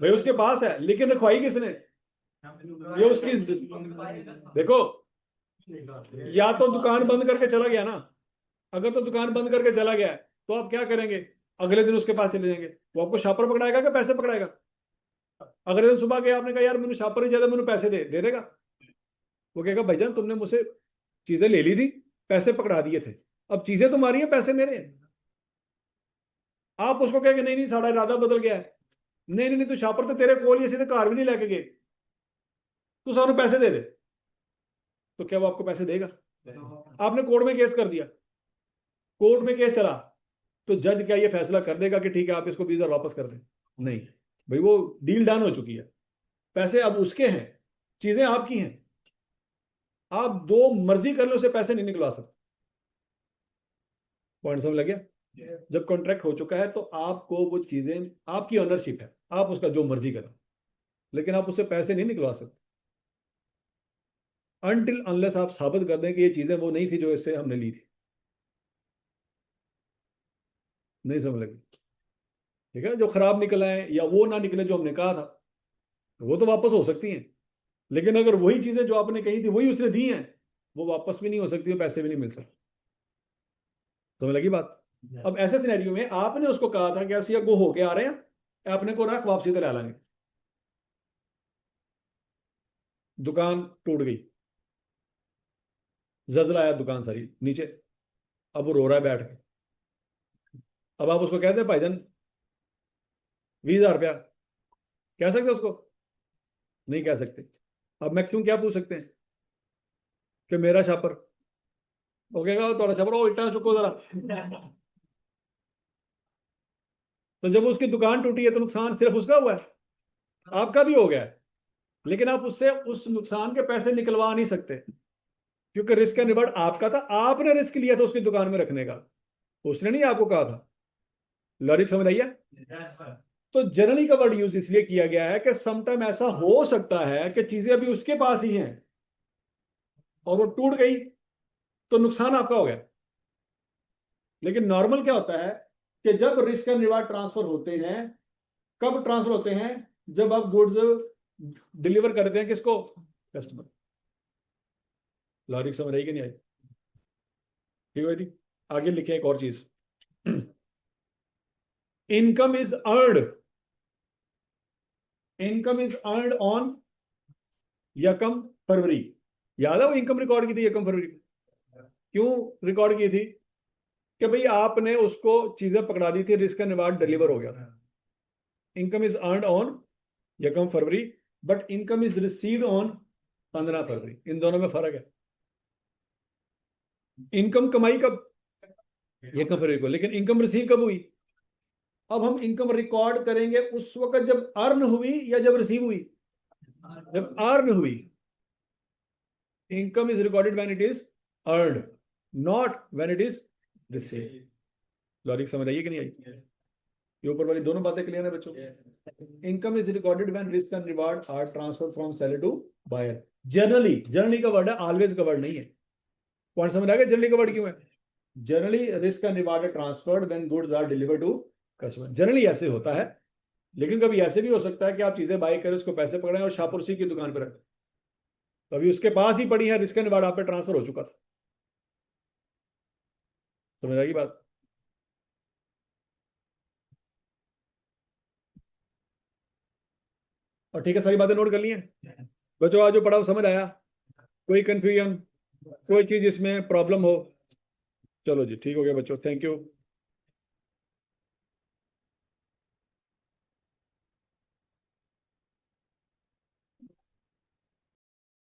भाई उसके पास है, लेकिन रखवाई किसने? ये उसकी देखो, या तो दुकान बंद करके चला गया ना, अगर तो दुकान बंद करके चला गया है, तो आप क्या करेंगे? अगले दिन उसके पास चले जाएंगे, वो आपको शॉपर पकड़ाएगा कि पैसे पकड़ाएगा? अगले दिन सुबह गया, आपने कहा यार मैंने शॉपर नहीं ज्यादा, मैंने पैसे दे देगा? वो कहेगा भाईजान तुमने मुझसे चीजें ले ली थी, पैसे पकड़ा दिए थे, अब चीजें तुम्हारी हैं, पैसे मेरे हैं। आप उसको कहेंगे नहीं नहीं साड़ा इरादा बदल गया है, नहीं नहीं नहीं, तू शॉपर तो तेरे कोल ही, सीधे कार भी नहीं लेके गए, तू सारे पैसे दे दे। तो क्या वो आपको पैसे देगा? आपने कोर्ट में केस कर दिया, कोर्ट में केस चला, तो जज क्या ये फैसला कर देगा कि ठीक है आप इसको 20,000 वापस कर दें? नहीं भाई, वो डील डन हो चुकी है, पैसे अब उसके हैं, चीजें आपकी हैं, आप दो मर्जी कर लो, उसे पैसे नहीं निकलवा सकते। पॉइंट समझ लग गया? जब कॉन्ट्रैक्ट हो चुका है तो आपको वो चीजें, आपकी ओनरशिप है, आप उसका जो मर्जी करो, लेकिन आप उससे पैसे नहीं निकलवा सकते अनटिल अनलेस आप साबित कर दें कि ये चीजें वो नहीं थी जो इससे हमने ली थी। नहीं समझ लगी? ठीक है, जो खराब निकला है या वो ना निकले जो हमने कहा था, तो वो तो वापस हो सकती हैं, लेकिन अगर वही चीजें जो आपने कही थी वही उसने दी हैं, वो वापस भी नहीं हो सकती, पैसे भी नहीं मिल सकते। समझ लगी बात? अब ऐसे सिनेरियो में आपने उसको कहा था कि ऐसी गो होके आ रहे हैं, अपने को रख वापसी तो ला लेंगे, दुकान टूट गई, जजला आया दुकान सारी नीचे, अब वो रो रहा है बैठ के। अब आप उसको कहते हैं भाईजान 20,000 रुपया, कह सकते उसको? नहीं कह सकते। अब मैक्सिमम क्या पूछ सकते हैं कि मेरा छापर, वो कहेगा थोड़ा छापर, ओ इट्टा चुको जरा। तो जब उसकी दुकान टूटी है तो नुकसान सिर्फ उसका हुआ है, आपका भी हो गया है, लेकिन आप उससे उस नुकसान के पैसे निकलवा नहीं सकते, क्योंकि रिस्क एंड रिवार्ड आपका था, आपने रिस्क लिया था उसकी दुकान में रखने का, उसने नहीं आपको कहा था। लॉजिक समझ आई है? तो जनरली का वर्ड यूज इसलिए किया गया है कि समटाइम ऐसा हो सकता है कि चीजें अभी उसके पास ही हैं और वो टूट गई तो नुकसान आपका हो गया। लेकिन नॉर्मल क्या होता है कि जब रिस्क एंड रिवार्ड ट्रांसफर होते हैं, कब ट्रांसफर होते हैं? जब आप गुड्स डिलीवर करते हैं किसको? कस्टमर। लॉजिक समझ आई कि नहीं आई? ठीक है जी, आगे लिखे एक और चीज। Income is earned, income is earned on यकम फरवरी। याद है वो इनकम रिकॉर्ड की थी यकम फरवरी? क्यों रिकॉर्ड की थी? कि भाई आपने उसको चीजें पकड़ा दी थी, रिस्क एंड रिवार्ड डिलीवर हो गया था। इनकम इज अर्नड ऑन यकम February, but income is received on 15 February. इन दोनों में फर्क है। इनकम कमाई कब? यकम फरवरी को, लेकिन इनकम रिसीव कब हुई? अब हम इनकम रिकॉर्ड करेंगे उस वक्त जब अर्न हुई या जब रिसीव हुई? जब अर्न हुई। Income is recorded when it is earned, not when it is receive. Logic समझ आइए कि नहीं आई? ये ऊपर वाली दोनों बातें क्लियर है बच्चों? Income is recorded when risk and reward are transfer from seller to buyer. Generally, generally का वर्ड है, ऑलवेज का वर्ड नहीं है। पॉइंट समझ आ गया? जनरली का वर्ड क्यों है? Generally risk and reward are transferred when goods are delivered to customer. Generally ऐसे होता है, लेकिन कभी ऐसे भी हो सकता है कि आप चीजें बाय करें, उसको पैसे पकड़े और शाहपुर सी की दुकान पर रखें, तो अभी उसके पास ही पड़ी है, रिस्क एंड रिवार्ड आप पे ट्रांसफर हो चुका था। समझ आएगी बात? और ठीक है, सारी बातें नोट कर ली हैं बच्चों? आज जो पढ़ा वो समझ आया? कोई कंफ्यूजन, कोई चीज इसमें प्रॉब्लम हो? चलो जी, ठीक हो गया बच्चों, थैंक यू।